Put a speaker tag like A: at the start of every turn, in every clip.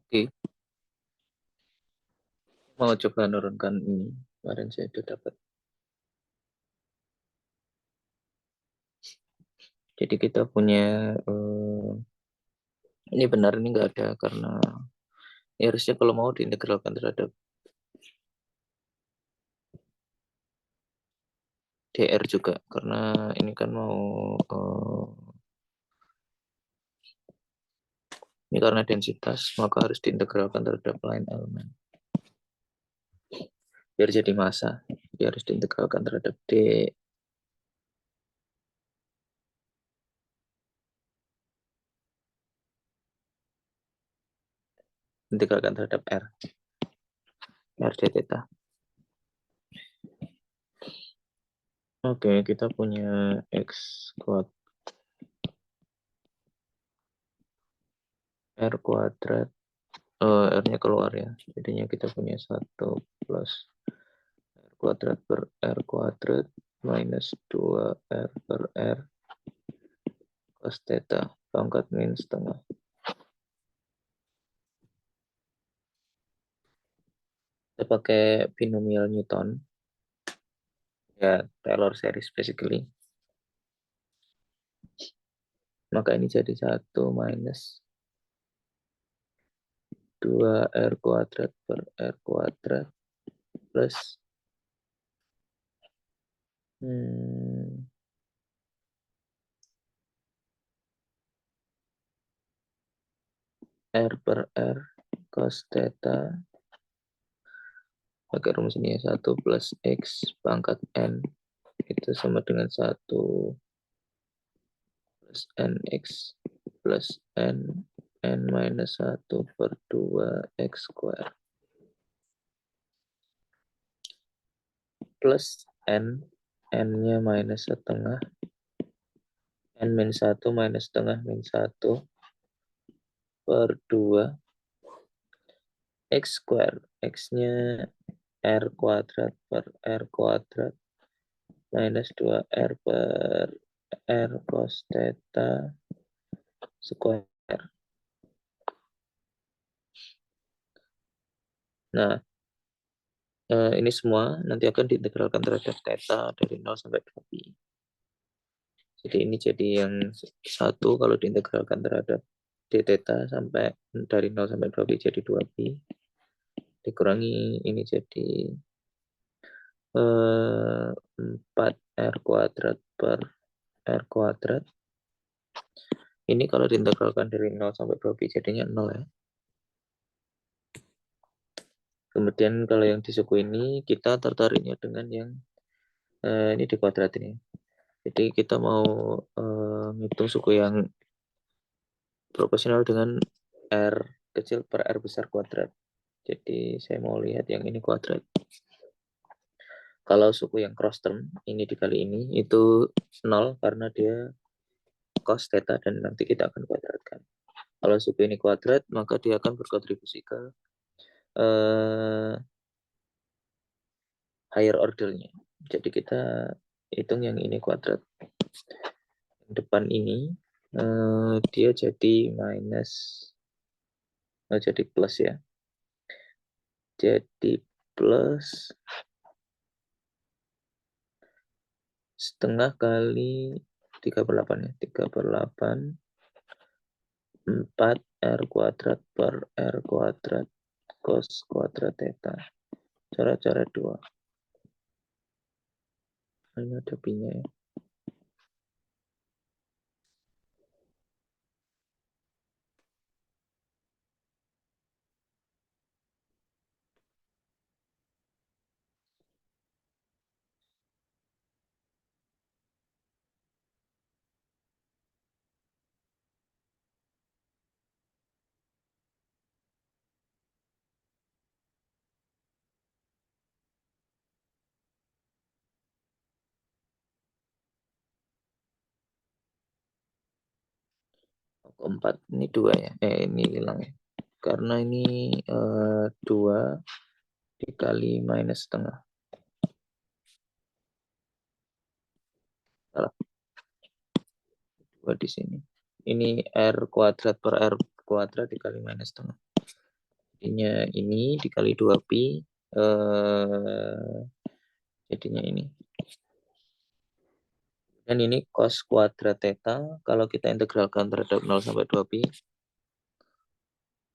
A: Oke, mau coba nurunkan ini. Kemarin saya sudah dapat. Jadi kita punya ini benar ini enggak ada karena ya harusnya kalau mau diintegralkan terhadap DR juga karena ini kan mau ini karena densitas maka harus diintegralkan terhadap line elemen biar jadi massa. Dia harus diintegralkan terhadap D integralkan terhadap R d theta. Oke, kita punya X kuadrat R kuadrat R-nya keluar ya. Jadinya kita punya 1 plus R kuadrat per R kuadrat minus 2R per R cos theta pangkat min setengah. Kita pakai binomial Newton. Ya, Taylor series basically. Maka ini jadi 1 minus 2R kuadrat per R kuadrat plus R per R cos theta pakai rumus ini ya 1 plus X pangkat N itu sama dengan 1 plus NX plus N minus 1 per 2 X square plus N-nya minus setengah N min 1 minus setengah min 1 per 2 X square X-nya R kuadrat per R kuadrat minus 2R per R cos theta square. Nah, ini semua nanti akan diintegralkan terhadap theta dari 0 sampai 2pi. Jadi ini jadi yang 1 kalau diintegralkan terhadap d theta sampai dari 0 sampai 2pi jadi 2pi. Dikurangi ini jadi 4R kuadrat per R kuadrat. Ini kalau diintegralkan dari 0 sampai 2pi jadinya 0 ya. Kemudian kalau yang di suku ini kita tertariknya dengan yang ini di kuadrat ini. Jadi kita mau ngitung suku yang proporsional dengan R kecil per R besar kuadrat. Jadi saya mau lihat yang ini kuadrat. Kalau suku yang cross term ini dikali ini itu 0 karena dia cos theta dan nanti kita akan kuadratkan. Kalau suku ini kuadrat maka dia akan berkontribusi ke higher ordernya. Jadi kita hitung yang ini kuadrat. Yang depan ini dia jadi minus jadi plus ya. Jadi plus setengah kali 3/8 ya. 3/8 4 R kuadrat per R kuadrat cos kuadrat theta. Cara-cara 2. Ini ada pi-nya ya. Keempat ini 2 ya. Ini hilang ya. Karena ini 2 dikali minus setengah. Salah. 2 di sini. Ini R kuadrat per R kuadrat dikali minus setengah. Jadinya ini dikali 2pi, jadinya ini. Dan ini cos kuadrat theta, kalau kita integralkan terhadap 0 sampai 2pi,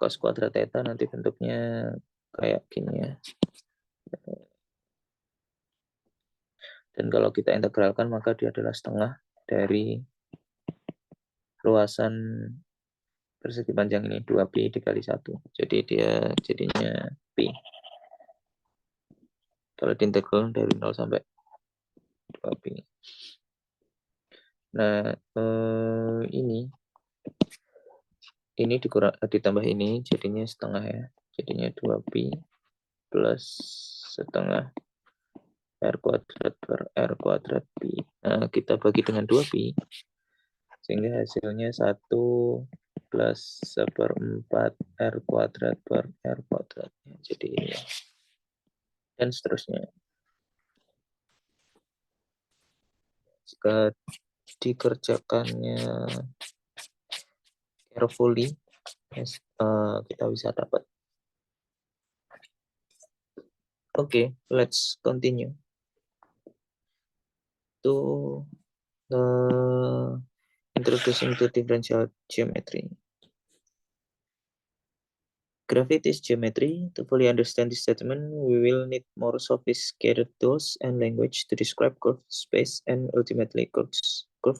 A: cos kuadrat theta nanti bentuknya kayak gini ya. Dan kalau kita integralkan maka dia adalah setengah dari luasan persegi panjang ini, 2pi dikali 1. Jadi dia jadinya pi. Kalau diintegral dari 0 sampai 2pi. Nah, ini ditambah ini jadinya setengah ya. Jadinya 2pi plus setengah R kuadrat per R kuadrat pi. Nah, kita bagi dengan 2pi, sehingga hasilnya 1 plus 1/4 R kuadrat per R kuadrat. Jadi ini ya. Dan seterusnya. Jika dikerjakannya carefully, kita bisa dapat. Okay, let's continue to introducing to differential geometry. Graphite is geometry. To fully understand this statement, we will need more sophisticated tools and language to describe curved space and ultimately curved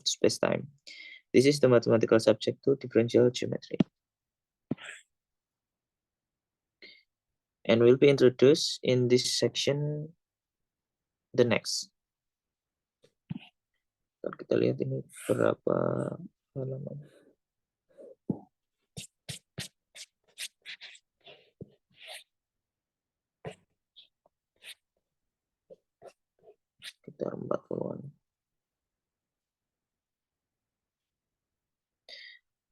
A: space-time. This is the mathematical subject to differential geometry. And will be introduced in this section the next. Kita lihat ini berapa halaman. Sekitar 40-an.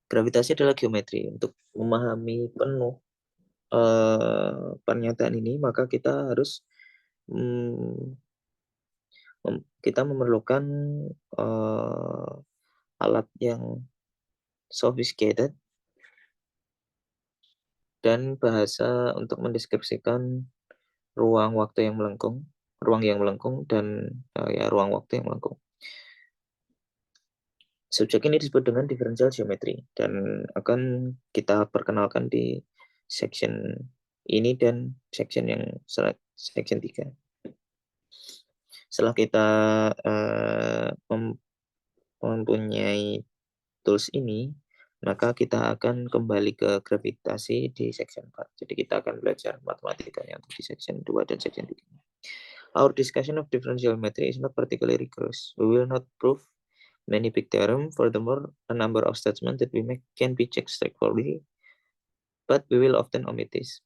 A: Gravitasi adalah geometri. Untuk memahami penuh pernyataan ini, maka kita harus kita memerlukan alat yang sophisticated dan bahasa untuk mendeskripsikan ruang waktu yang melengkung, dan ruang waktu yang melengkung. Subjek ini disebut dengan differential geometry dan akan kita perkenalkan di section ini dan section 3. Setelah kita mempunyai tools ini, maka kita akan kembali ke gravitasi di section 4. Jadi kita akan belajar matematikanya untuk di section 2 dan section 3. Our discussion of differential geometry is not particularly rigorous. We will not prove many big theorems. Furthermore, a number of statements that we make can be checked straightforwardly, but we will often omit this.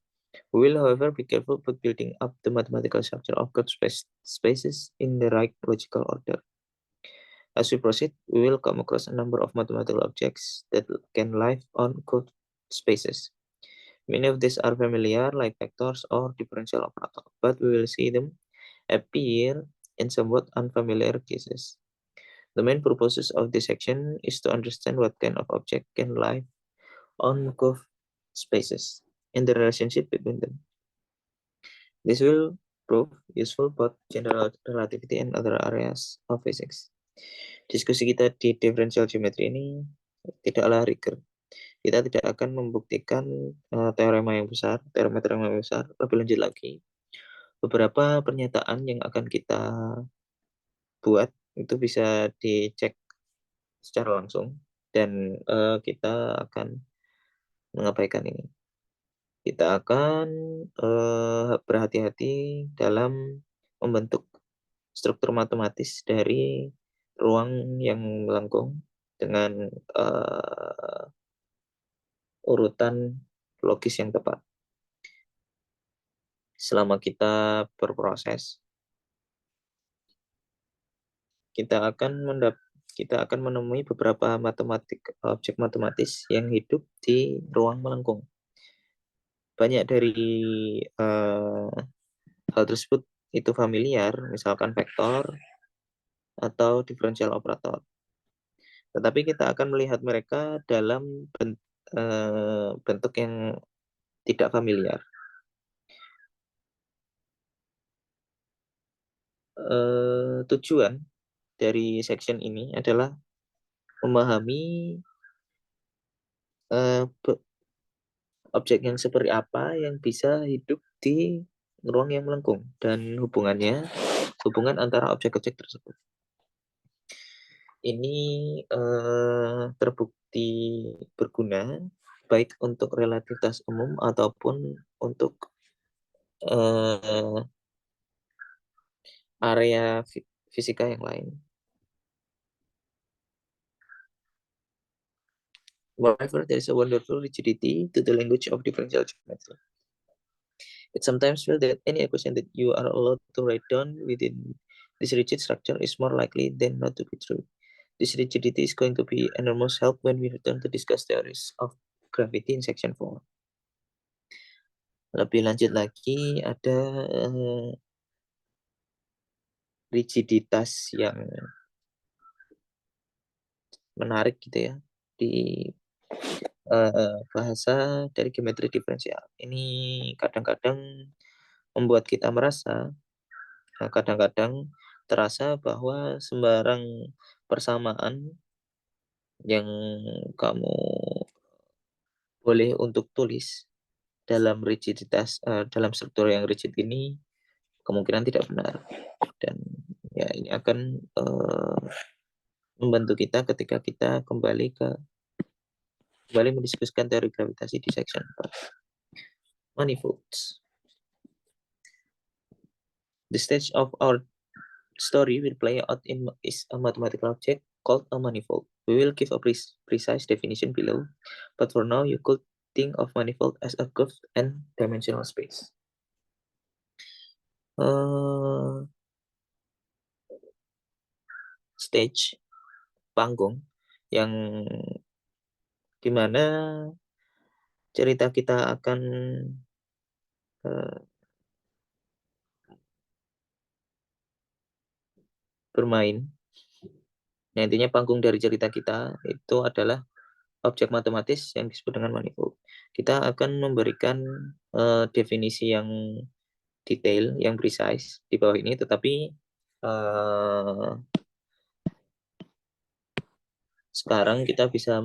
A: We will, however, be careful about building up the mathematical structure of curved spaces in the right logical order. As we proceed, we will come across a number of mathematical objects that can live on curved spaces. Many of these are familiar, like vectors or differential operator, but we will see them appear in somewhat unfamiliar cases. The main purposes of this section is to understand what kind of object can live on curved spaces and the relationship between them. This will prove useful both general relativity and other areas of physics. Diskusi kita di differential geometry ini tidaklah rigor. Kita tidak akan membuktikan teorema yang besar lebih lanjut lagi. Beberapa pernyataan yang akan kita buat itu bisa dicek secara langsung dan kita akan mengabaikan ini. Kita akan berhati-hati dalam membentuk struktur matematis dari ruang yang melengkung dengan urutan logis yang tepat. Selama kita berproses, kita akan menemui beberapa objek matematis yang hidup di ruang melengkung. Banyak dari hal tersebut itu familiar, misalkan vektor atau differential operator. Tetapi kita akan melihat mereka dalam bentuk yang tidak familiar. Tujuan dari section ini adalah memahami objek yang seperti apa yang bisa hidup di ruang yang melengkung dan hubungan antara objek-objek tersebut. Ini terbukti berguna baik untuk relativitas umum ataupun untuk area fisika yang lain. Moreover, there is a wonderful rigidity to the language of differential geometry. It sometimes feels that any equation that you are allowed to write down within this rigid structure is more likely than not to be true. This rigidity is going to be enormous help when we return to discuss theories of gravity in section 4. Lebih lanjut lagi, ada rigiditas yang menarik gitu ya di bahasa dari geometri diferensial. Ini kadang-kadang membuat kita merasa, kadang-kadang terasa bahwa sembarang persamaan yang kamu boleh untuk tulis dalam rigiditas, dalam struktur yang rigid ini kemungkinan tidak benar. Dan ya ini akan membantu kita ketika kita kembali mendiskusikan teori gravitasi di section 4. Manifolds. The stage of our story will play out in is a mathematical object called a manifold. We will give a precise definition below, but for now you could think of manifold as a curved and dimensional space. Stage, panggung, yang dimana cerita kita akan bermain. Nah, intinya panggung dari cerita kita itu adalah objek matematis yang disebut dengan manifold. Kita akan memberikan definisi yang detail, yang precise di bawah ini, tetapi sekarang kita bisa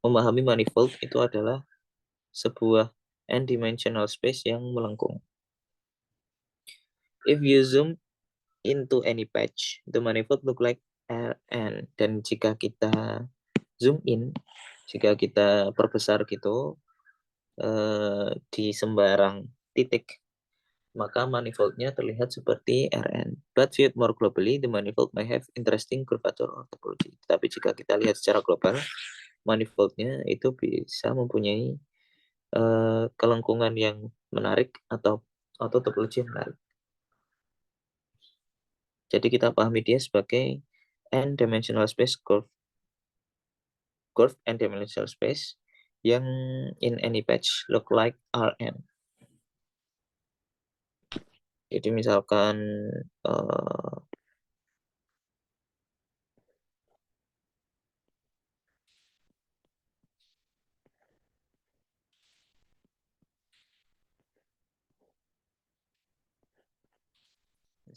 A: memahami manifold itu adalah sebuah n-dimensional space yang melengkung. If you zoom into any patch, the manifold look like Rn. Dan jika kita zoom in, jika kita perbesar gitu di sembarang titik, maka manifoldnya terlihat seperti Rn. But viewed more globally, the manifold may have interesting curvature or topology. Tapi jika kita lihat secara global, manifoldnya itu bisa mempunyai kelengkungan yang menarik atau topologi yang menarik. Jadi kita pahami dia sebagai n-dimensional space, curved n-dimensional space yang in any patch look like Rn. Jadi misalkan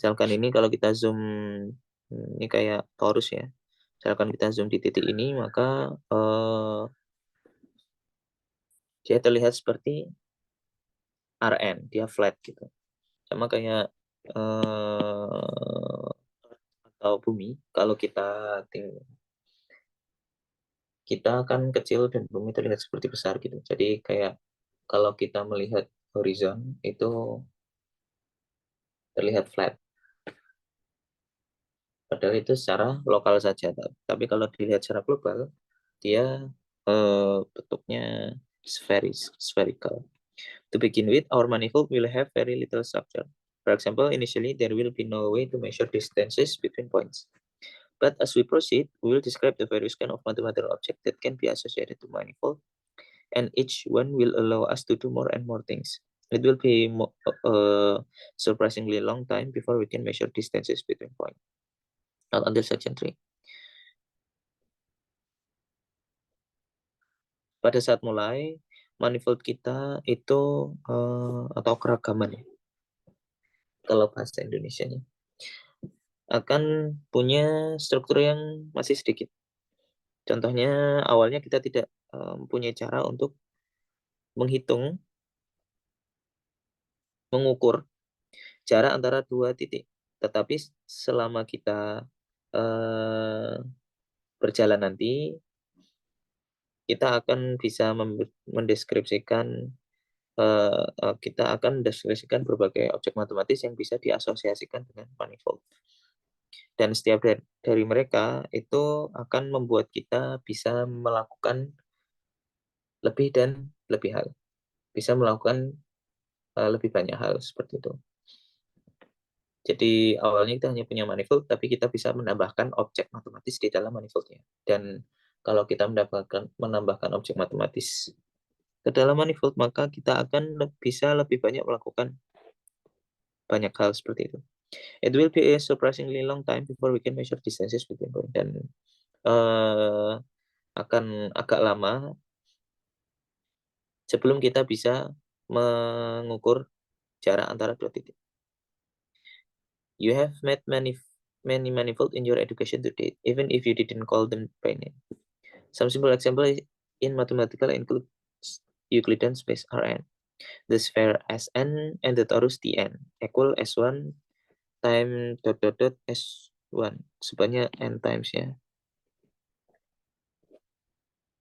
A: ini kalau kita zoom, ini kayak torus ya. Misalkan kita zoom di titik ini, maka dia terlihat seperti Rn, dia flat gitu. Sama kayak atau bumi, kalau kita kan kecil dan bumi terlihat seperti besar gitu. Jadi kayak kalau kita melihat horizon itu terlihat flat. Padahal itu secara lokal saja. Tapi kalau dilihat secara global, dia bentuknya spherical. To begin with, our manifold will have very little structure. For example, initially there will be no way to measure distances between points. But as we proceed, we will describe the various kind of mathematical objects that can be associated to manifold, and each one will allow us to do more and more things. It will be surprisingly long time before we can measure distances between points. Not until section 3. Pada saat mulai, manifold kita itu atau keragaman ya, kalau bahasa Indonesianya akan punya struktur yang masih sedikit. Contohnya awalnya kita tidak punya cara untuk menghitung, mengukur jarak antara dua titik. Tetapi selama kita eh, berjalan nanti, kita akan bisa mendeskripsikan kita akan mendeskripsikan berbagai objek matematis yang bisa diasosiasikan dengan manifold. Dan setiap dari mereka itu akan membuat kita bisa melakukan lebih dan lebih hal. Bisa melakukan lebih banyak hal seperti itu. Jadi awalnya kita hanya punya manifold, tapi kita bisa menambahkan objek matematis di dalam manifoldnya. Dan kalau kita menambahkan objek matematis ke dalam manifold, maka kita akan bisa lebih banyak melakukan banyak hal seperti itu. It will be a surprisingly long time before we can measure distances between point. Dan akan agak lama sebelum kita bisa mengukur jarak antara dua titik. You have met many manifold in your education to date, even if you didn't call them by name. Some simple examples in mathematical include Euclidean space Rn, the sphere Sn, and the torus Tn equal S1 time S1 sebanyak n times ya,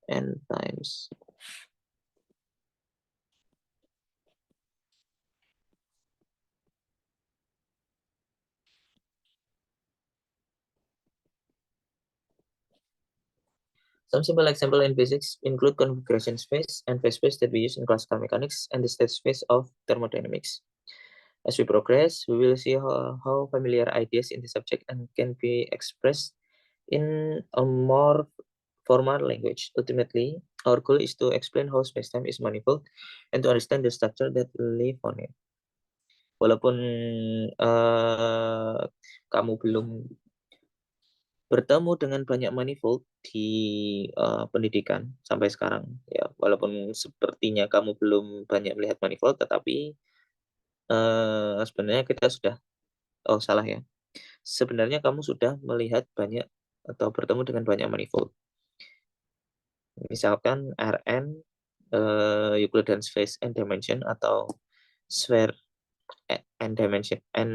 A: n times. Some simple examples in physics include configuration space and phase space that we use in classical mechanics and the state space of thermodynamics. As we progress, we will see how familiar ideas in the subject and can be expressed in a more formal language. Ultimately, our goal is to explain how spacetime is manifold and to understand the structure that live on it. Walaupun kamu belum bertemu dengan banyak manifold di pendidikan sampai sekarang, ya, walaupun sepertinya kamu belum banyak melihat manifold, tetapi sebenarnya kita sudah, salah ya. Sebenarnya kamu sudah melihat banyak atau bertemu dengan banyak manifold. Misalkan Rn, Euclidean space and dimension atau sphere n dimension, n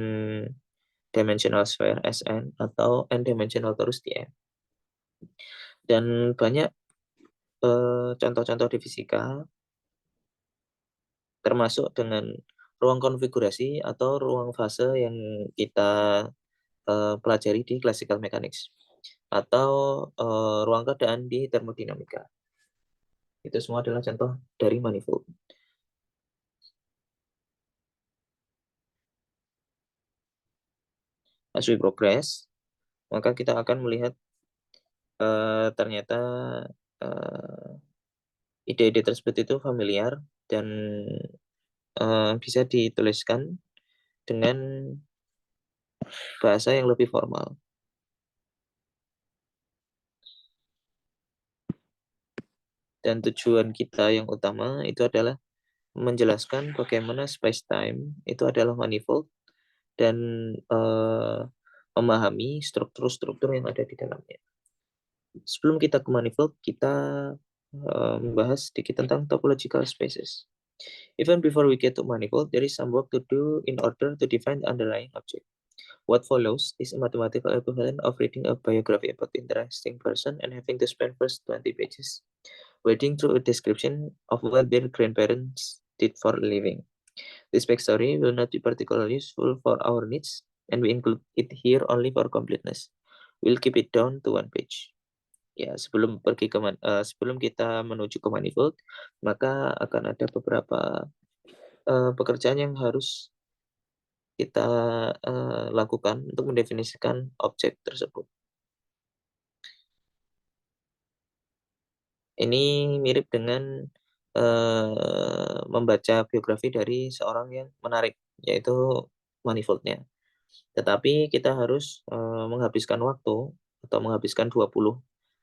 A: dimensional sphere Sn atau n dimensional torus Tn. Dan banyak contoh-contoh di fisika termasuk dengan ruang konfigurasi atau ruang fase yang kita pelajari di classical mechanics atau ruang keadaan di termodinamika. Itu semua adalah contoh dari manifold. As we progress, maka kita akan melihat ternyata ide-ide tersebut itu familiar dan bisa dituliskan dengan bahasa yang lebih formal. Dan tujuan kita yang utama itu adalah menjelaskan bagaimana space-time itu adalah manifold dan memahami struktur-struktur yang ada di dalamnya. Sebelum kita ke manifold, kita membahas sedikit tentang topological spaces. Even before we get to manifold, there is some work to do in order to define the underlying object. What follows is a mathematical equivalent of reading a biography about an interesting person and having to spend first 20 pages wading through a description of what their grandparents did for a living. This backstory will not be particularly useful for our needs, and we include it here only for completeness. We'll keep it down to one page. Ya, sebelum sebelum kita menuju ke manifold, maka akan ada beberapa pekerjaan yang harus kita lakukan untuk mendefinisikan objek tersebut. Ini mirip dengan membaca biografi dari seorang yang menarik, yaitu manifoldnya. Tetapi kita harus menghabiskan waktu atau menghabiskan 20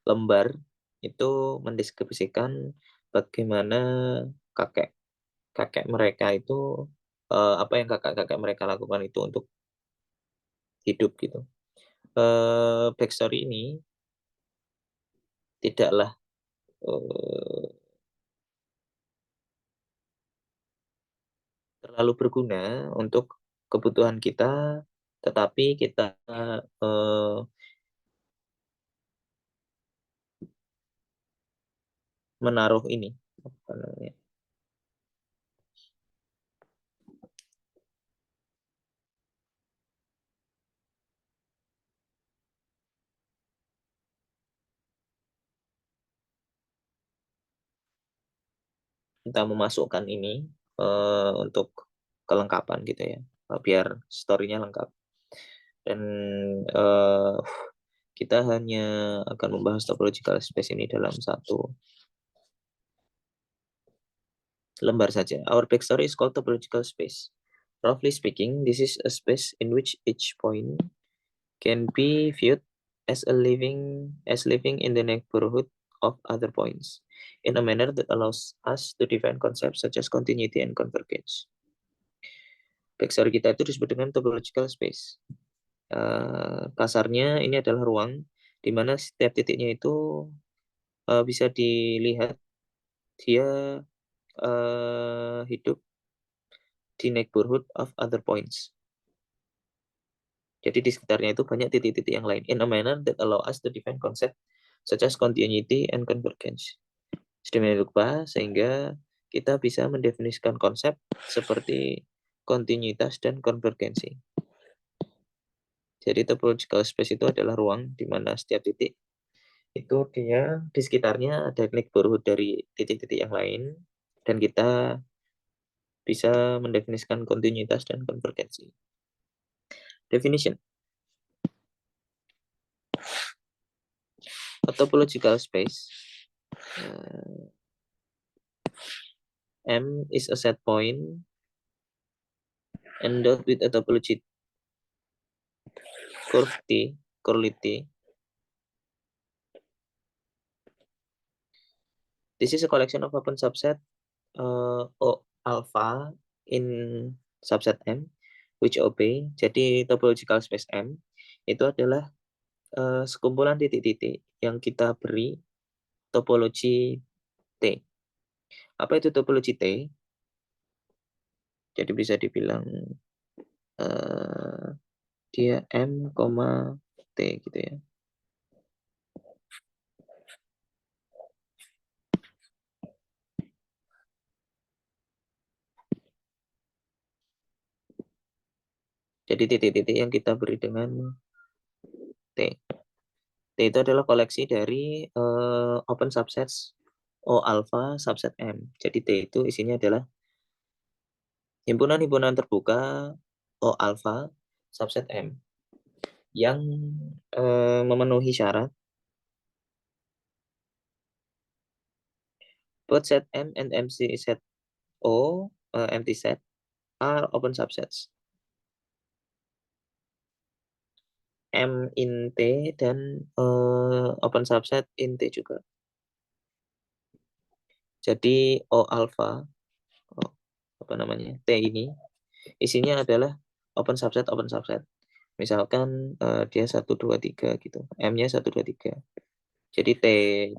A: lembar itu mendeskripsikan bagaimana kakek mereka itu apa yang kakek mereka lakukan itu untuk hidup gitu. Backstory ini tidaklah terlalu berguna untuk kebutuhan kita, tetapi kita menaruh ini, apa namanya, kita memasukkan ini untuk kelengkapan gitu ya, biar story-nya lengkap. Dan kita hanya akan membahas topological space ini dalam satu lembar saja. Our backstory is called topological space. Roughly speaking, this is a space in which each point can be viewed as living in the neighborhood of other points in a manner that allows us to define concepts such as continuity and convergence. Backstory kita itu disebut dengan topological space. Kasarnya ini adalah ruang di mana setiap titiknya itu bisa dilihat dia hidup di neighborhood of other points. Jadi di sekitarnya itu banyak titik-titik yang lain. In a manner that allow us to define concept such as continuity and convergence. Sedemikian rupa sehingga kita bisa mendefinisikan konsep seperti kontinuitas dan konvergensi. Jadi topological space itu adalah ruang di mana setiap titik itu dia di sekitarnya ada neighborhood dari titik-titik yang lain dan kita bisa mendefinisikan kontinuitas dan konvergensi. Definition. A topological space M is a set point endowed with a topology curve T, curly T. This is a collection of open subset O alpha in subset M, which obey. Jadi topological space M itu adalah sekumpulan titik-titik yang kita beri topologi T. Apa itu topologi T? Jadi bisa dibilang dia M, T gitu ya. Jadi titik-titik yang kita beri dengan T. T itu adalah koleksi dari open subsets O alpha subset M. Jadi T itu isinya adalah himpunan-himpunan terbuka O alpha subset M yang memenuhi syarat both set M and MC set O empty set are open subsets. M in T dan open subset in T juga. Jadi O alpha, apa namanya, T ini isinya adalah open subset. Misalkan dia 1, 2, 3 gitu. M-nya 1, 2, 3. Jadi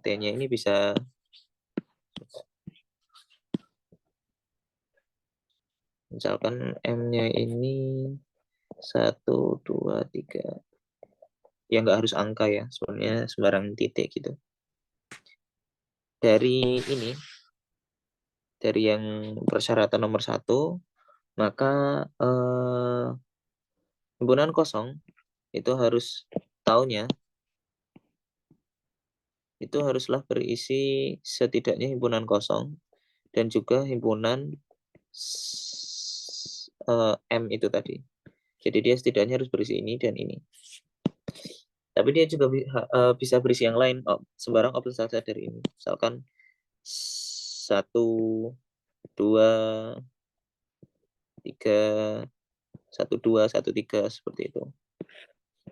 A: T-nya ini bisa misalkan M-nya ini 1, 2, 3. Ya nggak harus angka ya, sebenarnya sembarang titik gitu. Dari ini, dari yang persyaratan nomor 1, maka himpunan kosong itu harus tahunnya itu haruslah berisi setidaknya himpunan kosong dan juga himpunan M itu tadi. Jadi dia setidaknya harus berisi ini dan ini. Tapi dia juga bisa berisi yang lain, sembarang open subset dari ini. Misalkan 1, 2, 3, 1, 2, 1, 3 seperti itu.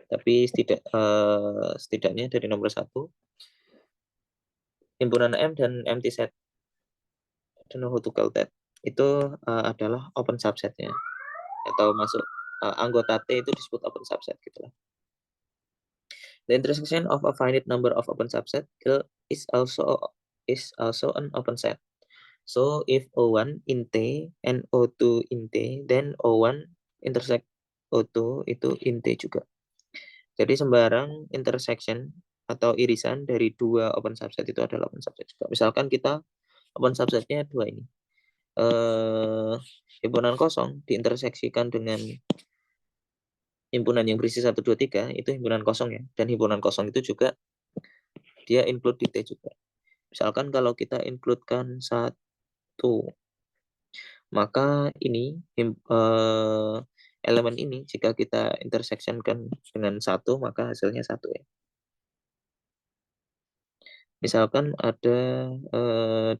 A: Tapi setidaknya dari nomor 1 himpunan M dan empty set don't know how to call that. Itu adalah open subsetnya, atau masuk anggota T itu disebut open subset gitu lah. The intersection of a finite number of open subset is also an open set. So if O1 in T and O2 in T, then O1 intersect O2 itu in T juga. Jadi sembarang intersection atau irisan dari dua open subset itu adalah open subset juga. Misalkan kita open subsetnya dua ini. Himpunan kosong diinterseksikan dengan himpunan yang berisi 1, 2, 3, itu himpunan kosong ya. Dan himpunan kosong itu juga dia include di T juga. Misalkan kalau kita includekan 1, maka ini elemen ini jika kita intersectionkan dengan 1, maka hasilnya 1 ya. Misalkan ada 2.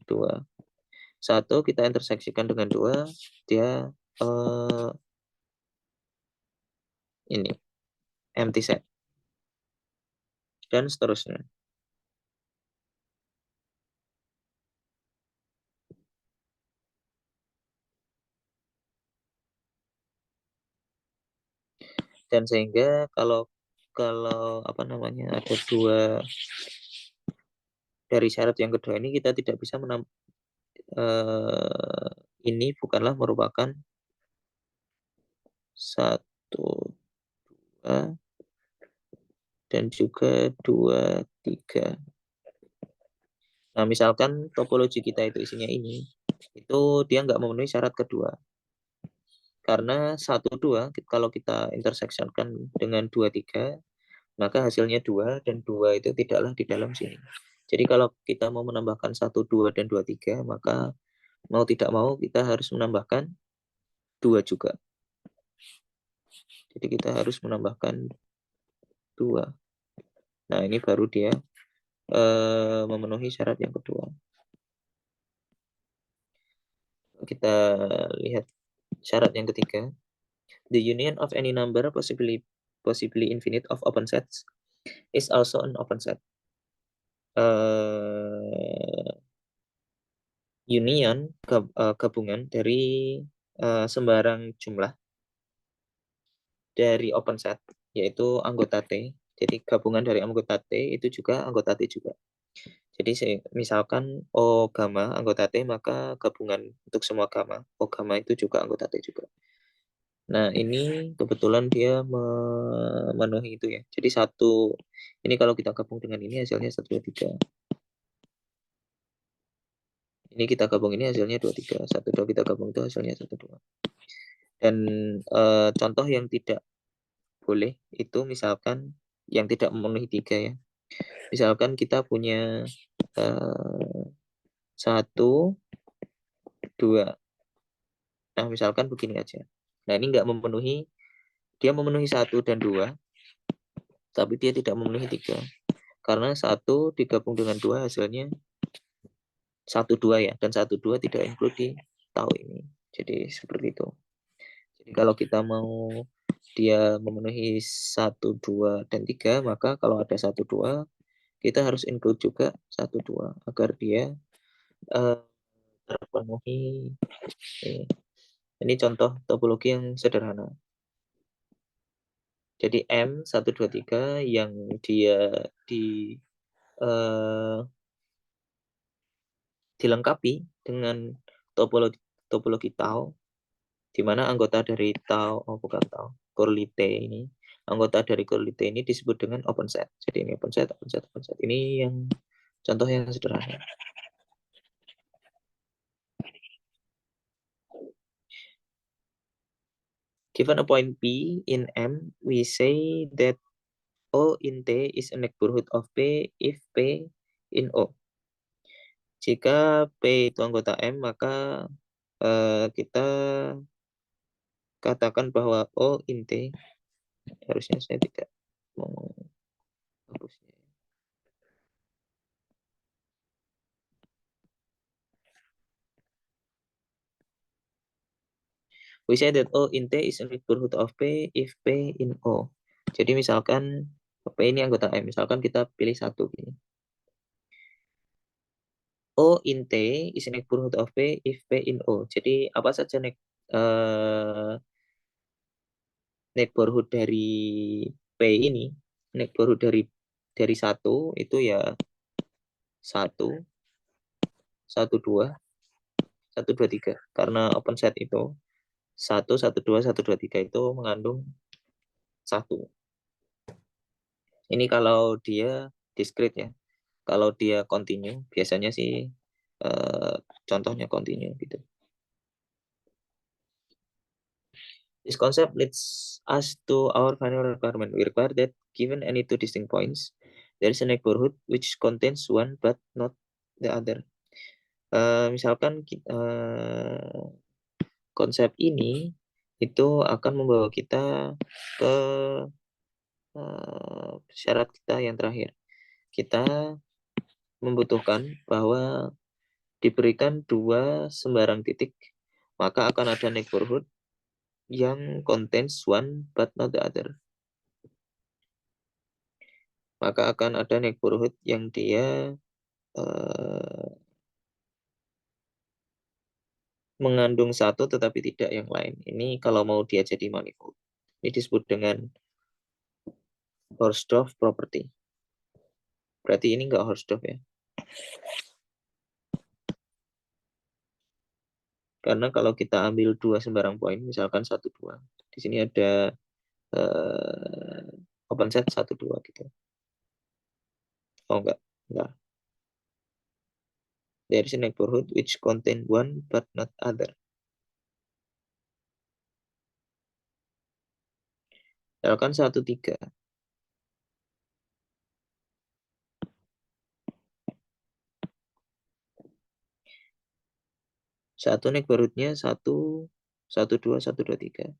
A: 1 kita interseksikan dengan 2, dia ini empty set. Dan seterusnya. Dan sehingga kalau apa namanya ada 2 dari syarat yang kedua ini kita tidak bisa ini bukanlah merupakan 1, 2 dan juga 2, 3. Nah, misalkan topologi kita itu isinya ini, itu dia nggak memenuhi syarat kedua. Karena 1, 2, kalau kita interseksikan dengan 2, 3, maka hasilnya 2, dan 2 itu tidaklah di dalam sini. Jadi kalau kita mau menambahkan 1, 2, dan 2, 3, maka mau tidak mau kita harus menambahkan 2 juga. Jadi kita harus menambahkan 2. Nah, ini baru dia memenuhi syarat yang kedua. Kita lihat syarat yang ketiga. The union of any number possibly infinite of open sets is also an open set. Union gabungan dari sembarang jumlah dari open set, yaitu anggota T. Jadi gabungan dari anggota T itu juga anggota T juga. Jadi misalkan O gamma anggota T, maka gabungan untuk semua gamma, O gamma itu juga anggota T juga. Nah, ini kebetulan dia memenuhi itu ya. Jadi ini kalau kita gabung dengan ini hasilnya 1, 2, 3. Ini kita gabung ini hasilnya 2, 3. 1, 2 kita gabung itu hasilnya 1, 2. Dan contoh yang tidak boleh itu misalkan yang tidak memenuhi 3 ya. Misalkan kita punya 1, 2. Nah, misalkan begini aja. Nah, ini nggak memenuhi, dia memenuhi 1 dan 2, tapi dia tidak memenuhi 3. Karena 1 digabung dengan 2 hasilnya 1, 2 ya. Dan 1, 2 tidak include di tau ini. Jadi seperti itu. Jadi kalau kita mau dia memenuhi 1, 2, dan 3, maka kalau ada 1, 2, kita harus include juga 1, 2 agar dia terpenuhi. Ini contoh topologi yang sederhana. Jadi M 1, 2, 3 yang dia dilengkapi dengan topologi tau, di mana anggota dari tau, bukan tau, curly T ini, anggota dari curly T ini disebut dengan open set. Jadi ini open set, open set, open set. Ini yang contoh yang sederhana. Given a point P in M, we say that O in T is a neighborhood of P if P in O. Jika P itu anggota M, maka kita katakan bahwa O in T, harusnya saya tidak mau hapusnya. We say that O in T is a neighborhood of P if P in O. Jadi misalkan P ini anggota M, misalkan kita pilih 1 gini. O in T is a neighborhood of P if P in O. Jadi apa saja neighborhood dari P ini, neighborhood dari satu itu ya satu, satu dua, satu dua tiga. Karena open set itu satu, satu dua, satu dua tiga itu mengandung satu. Ini kalau dia discrete ya. Kalau dia continue, biasanya sih contohnya continue gitu. This concept leads us to our final requirement. We require that given any two distinct points, there is a neighborhood which contains one but not the other. Misalkan konsep ini itu akan membawa kita ke syarat kita yang terakhir. Kita membutuhkan bahwa diberikan dua sembarang titik, maka akan ada neighborhood yang contains one but not the other. Maka akan ada neighborhood yang dia mengandung satu tetapi tidak yang lain. Ini kalau mau dia jadi manifold. Ini disebut dengan Hausdorff property. Berarti ini enggak Hausdorff ya. Karena kalau kita ambil dua sembarang poin, misalkan 1, 2. Di sini ada open set 1, 2 gitu. Oh enggak. There is a neighborhood which contain one but not other. Misalkan 1, 3. Satu neighborhoodnya 1, 1, 2, 1, 2, 3.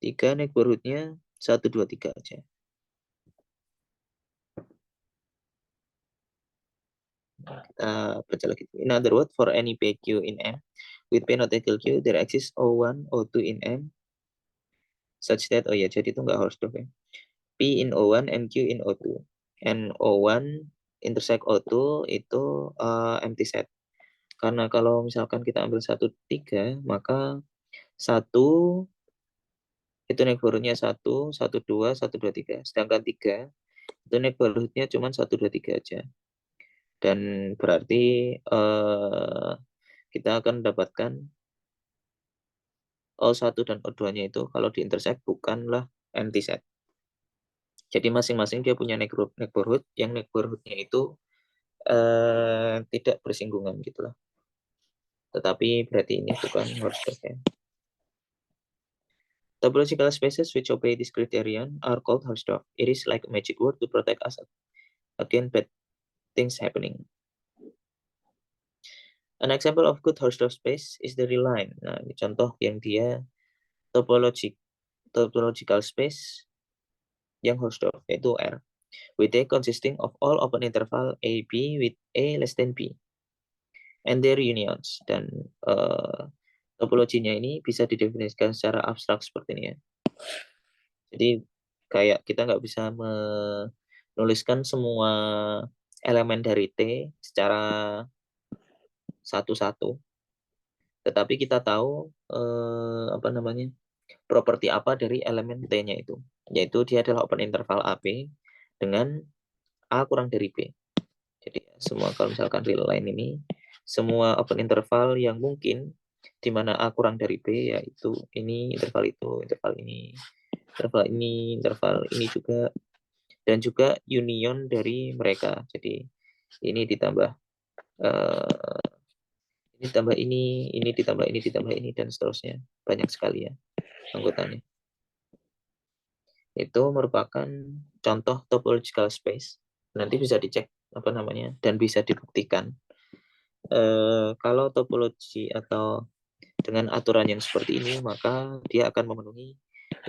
A: 3 neighborhoodnya 1, 2, 3 aja. Kita baca lagi. In other words, for any PQ in M with P not equal Q, there exists O1, O2 in M such that, oh ya, jadi itu nggak Hausdorff ya. P in O1 and Q in O2. And O1 intersect O2 itu empty set. Karena kalau misalkan kita ambil 1, 3, maka 1 itu neighborhoodnya 1, 1, 2, 1, 2, 3. Sedangkan 3 itu neighborhoodnya cuma 1, 2, 3 aja. Dan berarti kita akan mendapatkan O1 dan O2-nya itu kalau di intersect bukanlah empty set. Jadi masing-masing dia punya neighborhood yang neighborhood-nya itu tidak bersinggungan gitulah. Tetapi berarti ini bukan Hausdorff ya. Topological spaces which obey this criterion are called Hausdorff. It is like a magic word to protect us against bad things happening. An example of good Hausdorff space is the real line. Nah, ini contoh yang dia topological space yang Hausdorff, yaitu R. With A consisting of all open interval A, B with A less than B. And their unions. Dan topologinya ini bisa didefinisikan secara abstrak seperti ini ya. Jadi kayak kita nggak bisa menuliskan semua elemen dari T secara satu-satu. Tetapi kita tahu properti apa dari elemen T-nya itu. Yaitu dia adalah open interval AP dengan A kurang dari B. Jadi semua kalau misalkan real line ini, semua open interval yang mungkin di mana A kurang dari B, yaitu ini, interval itu, interval ini, interval ini, interval ini juga, dan juga union dari mereka. Jadi ini ditambah ini ditambah ini ditambah ini, ditambah ini, dan seterusnya. Banyak sekali ya anggotanya. Itu merupakan contoh topological space. Nanti bisa dicek dan bisa dibuktikan. Kalau topologi atau dengan aturan yang seperti ini, maka dia akan memenuhi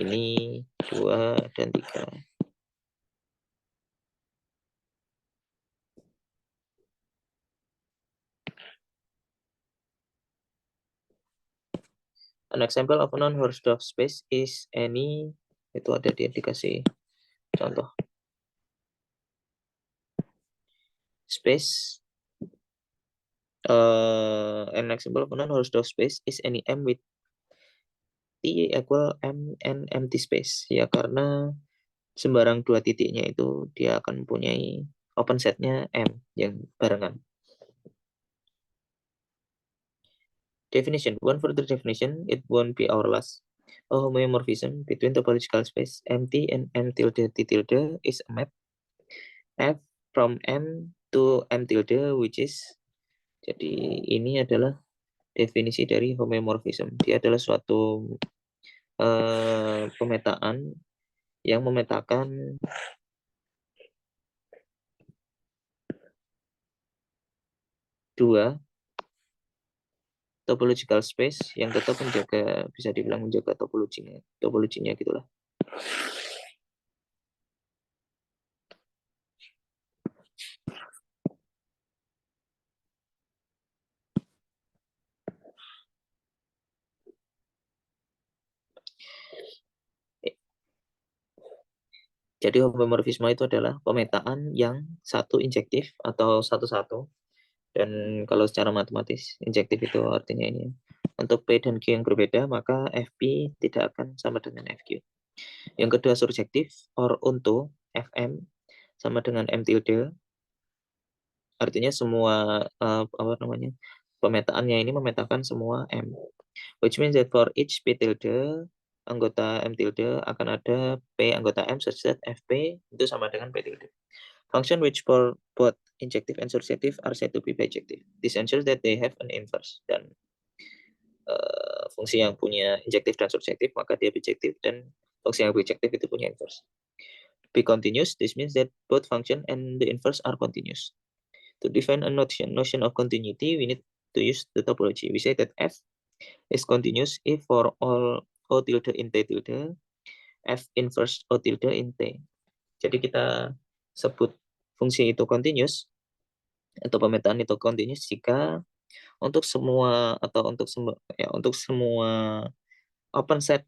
A: ini 2 dan 3. An example of a non-Hausdorff space is any, itu ada dia dikasih contoh. Space, an example of a non-Hausdorff space is any M with T equal M and empty space. Ya karena sembarang dua titiknya itu dia akan mempunyai open setnya M yang barengan. Definition. One further definition, it won't be our last. A homeomorphism between topological space MT and M tilde T tilde is a map F from M to M tilde, which is, jadi ini adalah definisi dari homeomorphism. Dia adalah suatu pemetaan yang memetakan dua topological space yang tetap menjaga, bisa dibilang menjaga topologinya gitulah. Jadi homomorfisme itu adalah pemetaan yang satu injektif atau satu-satu. Dan kalau secara matematis, injektif itu artinya ini. Untuk P dan Q yang berbeda, maka FP tidak akan sama dengan FQ. Yang kedua surjektif, or untuk FM sama dengan M tilde. Artinya semua pemetaannya ini memetakan semua M. Which means that for each P tilde, anggota M tilde akan ada P anggota M such that FP itu sama dengan P tilde. Function which for both injective and surjective are said to be bijective. This ensures that they have an inverse. Dan fungsi yang punya injektif dan surjektif maka dia bijektif, dan fungsi yang bijektif itu punya inverse. Be continuous, this means that both function and the inverse are continuous. To define a notion of continuity, we need to use the topology. We say that F is continuous if for all O tilde in T tilde, F inverse O tilde in T. Jadi kita sebut fungsi itu continuous atau pemetaan itu continuous jika untuk semua untuk semua open set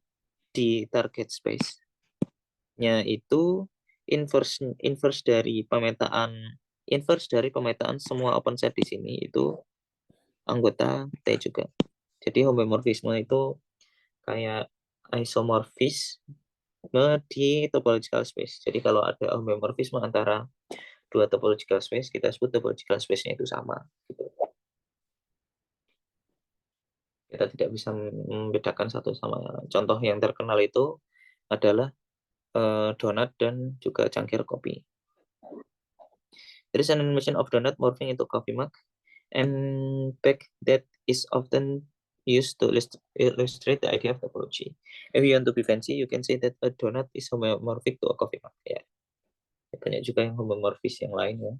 A: di target space-nya itu inverse dari pemetaan semua open set di sini itu anggota T juga. Jadi homomorfisme itu kayak isomorfisme di topological space. Jadi kalau ada homomorfisme antara dua topological space, kita sebut topological space-nya itu sama. Gitu. Kita tidak bisa membedakan satu sama lain. Contoh yang terkenal itu adalah donat dan juga cangkir kopi. There is an animation of donut morphing into coffee mug, and back that is often used to illustrate the idea of topology. If you want to be fancy, you can say that a donut is homomorphic to a coffee mug. Ya, banyak juga yang homomorfis yang lain ya.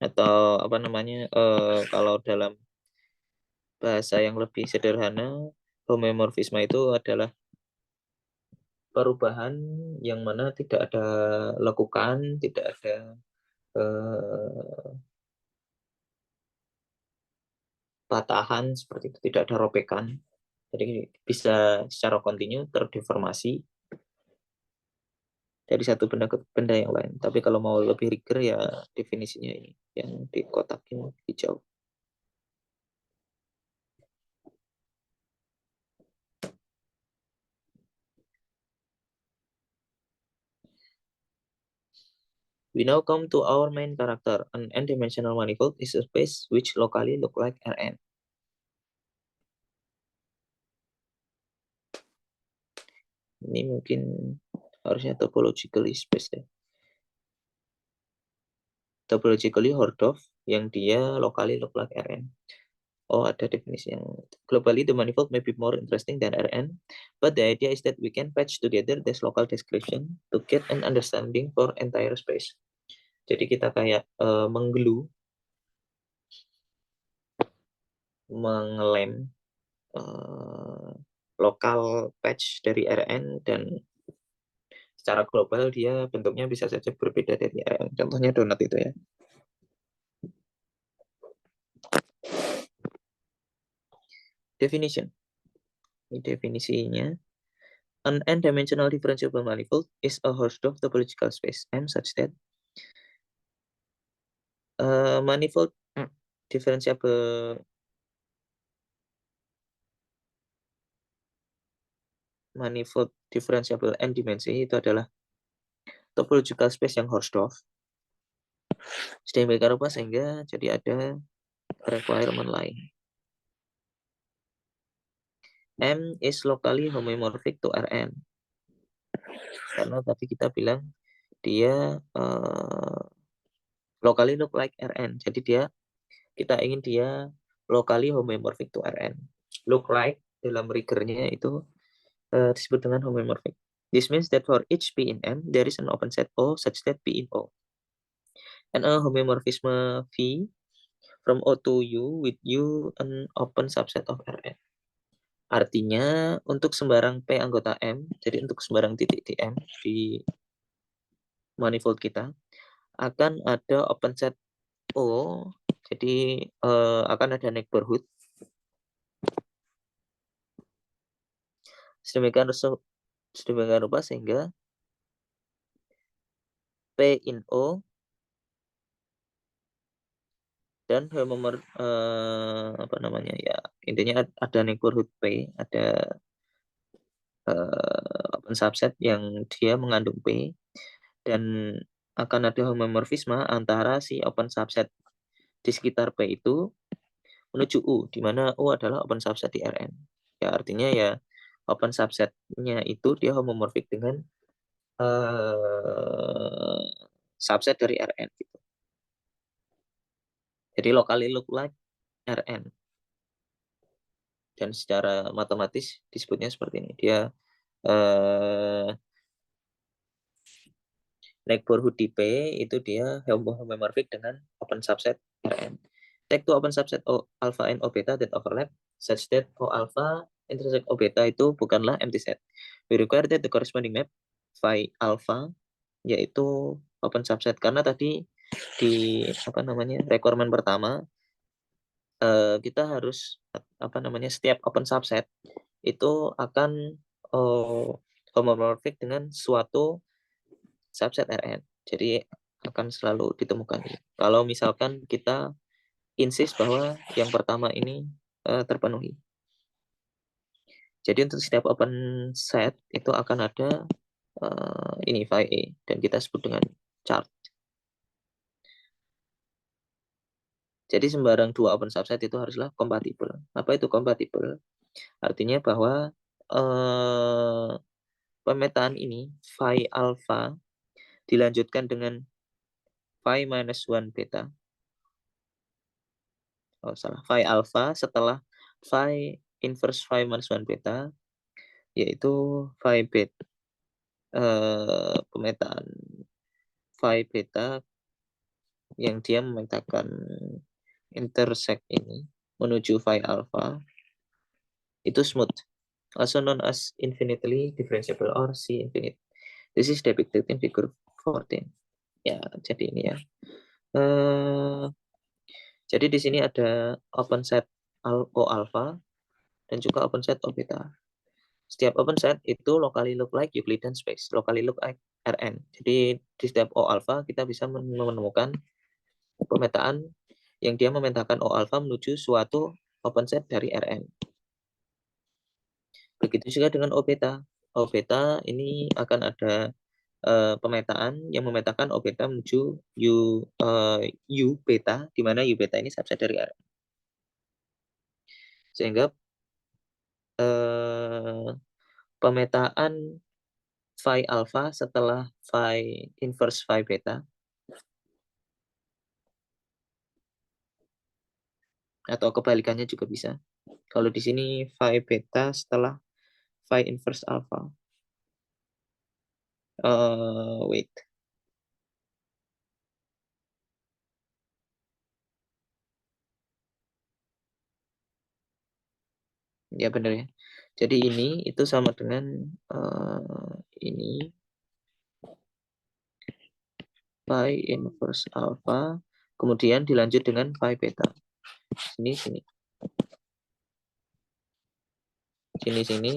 A: Atau apa namanya, kalau dalam bahasa yang lebih sederhana, homomorfisme itu adalah perubahan yang mana tidak ada lekukan, tidak ada patahan seperti itu, tidak ada robekan. Jadi bisa secara kontinu terdeformasi dari satu benda ke benda yang lain. Tapi kalau mau lebih rigor ya definisinya ini yang dikotakin hijau. We now come to our main character. An n-dimensional manifold is a space which locally look like Rn. Ini mungkin harusnya topologically space ya. Topologically Hordorff yang dia locally look like Rn. Oh, ada definisi yang globally the manifold may be more interesting than Rn, but the idea is that we can patch together this local description to get an understanding for entire space. Jadi kita kayak mengelem lokal patch dari RN, dan secara global dia bentuknya bisa saja berbeda dari RN. Contohnya donat itu ya. Definition. Ini definisinya. An n-dimensional differentiable manifold is a Hausdorff topological space M such that manifold differentiable n dimensi itu adalah topological space yang Hausdorff. Sedemikian rupa sehingga jadi ada requirement lain. M is locally homomorphic to Rn. Karena tadi kita bilang dia locally look like Rn. Jadi kita ingin dia locally homomorphic to Rn. Look like dalam rigornya itu disebut dengan homomorphic. This means that for each P in M, there is an open set O such that P in O. And a homomorphism V from O to U with U an open subset of Rn. Artinya untuk sembarang P anggota M, jadi untuk sembarang titik di M di manifold kita, akan ada open set O, jadi akan ada neighborhood. Sedemikian rupa sehingga P in O dan apa namanya ya, intinya ada neighborhood P, ada open subset yang dia mengandung P, dan akan ada homomorfisme antara si open subset di sekitar P itu menuju U, di mana U adalah open subset di Rn. Ya artinya ya open subsetnya itu dia homomorfik dengan subset dari Rn gitu. Jadi locally look like Rn. Dan secara matematis disebutnya seperti ini. Dia neighborhood di P itu dia homomorphic dengan open subset Rn. Take to open subset O alpha and O beta that overlap such that O alpha intersect O beta itu bukanlah empty set. We require that the corresponding map phi alpha yaitu open subset, karena tadi di apa namanya requirement pertama kita harus apa namanya setiap open subset itu akan homomorphic dengan suatu subset Rn. Jadi akan selalu ditemukan. Kalau misalkan kita insist bahwa yang pertama ini terpenuhi. Jadi untuk setiap open set itu akan ada ini phi A dan kita sebut dengan chart. Jadi sembarang dua open subset itu haruslah kompatibel. Apa itu kompatibel? Artinya bahwa pemetaan ini phi alpha dilanjutkan dengan phi minus 1 beta. Oh salah, phi alpha setelah phi inverse phi minus 1 beta, yaitu phi beta, pemetaan phi beta yang dia memetakan intersect ini menuju phi alpha itu smooth, also known as infinitely differentiable or C infinite. This is depicted in figure 14. Ya, jadi ini ya. Jadi di sini ada open set O alpha dan juga open set O beta. Setiap open set itu locally look like Euclidean space, locally look like Rn. Jadi di setiap O alpha kita bisa menemukan pemetaan yang dia memetakan O alpha menuju suatu open set dari Rn. Begitu juga dengan O beta. O beta ini akan ada pemetaan yang memetakan O beta menuju U beta, di mana U beta ini subset dari Rn. Sehingga pemetaan phi alpha setelah phi inverse phi beta atau kebalikannya juga bisa. Kalau di sini phi beta setelah phi inverse alpha. Wait. Ya benar ya. Jadi ini itu sama dengan ini phi inverse alpha, kemudian dilanjut dengan phi beta. Sini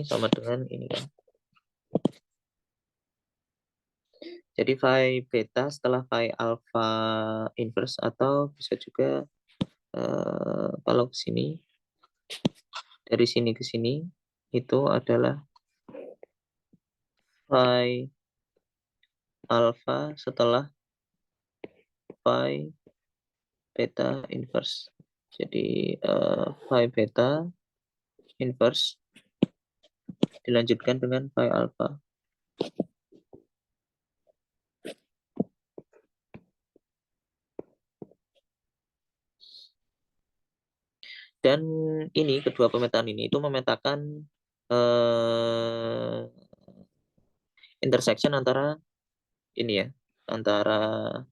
A: sama dengan ini kan. Jadi phi beta setelah phi alpha inverse, atau bisa juga kalau ke sini, dari sini ke sini itu adalah phi alpha setelah phi beta inverse. Jadi phi beta inverse dilanjutkan dengan phi alpha. Dan ini kedua pemetaan ini itu memetakan intersection antara ini ya, antara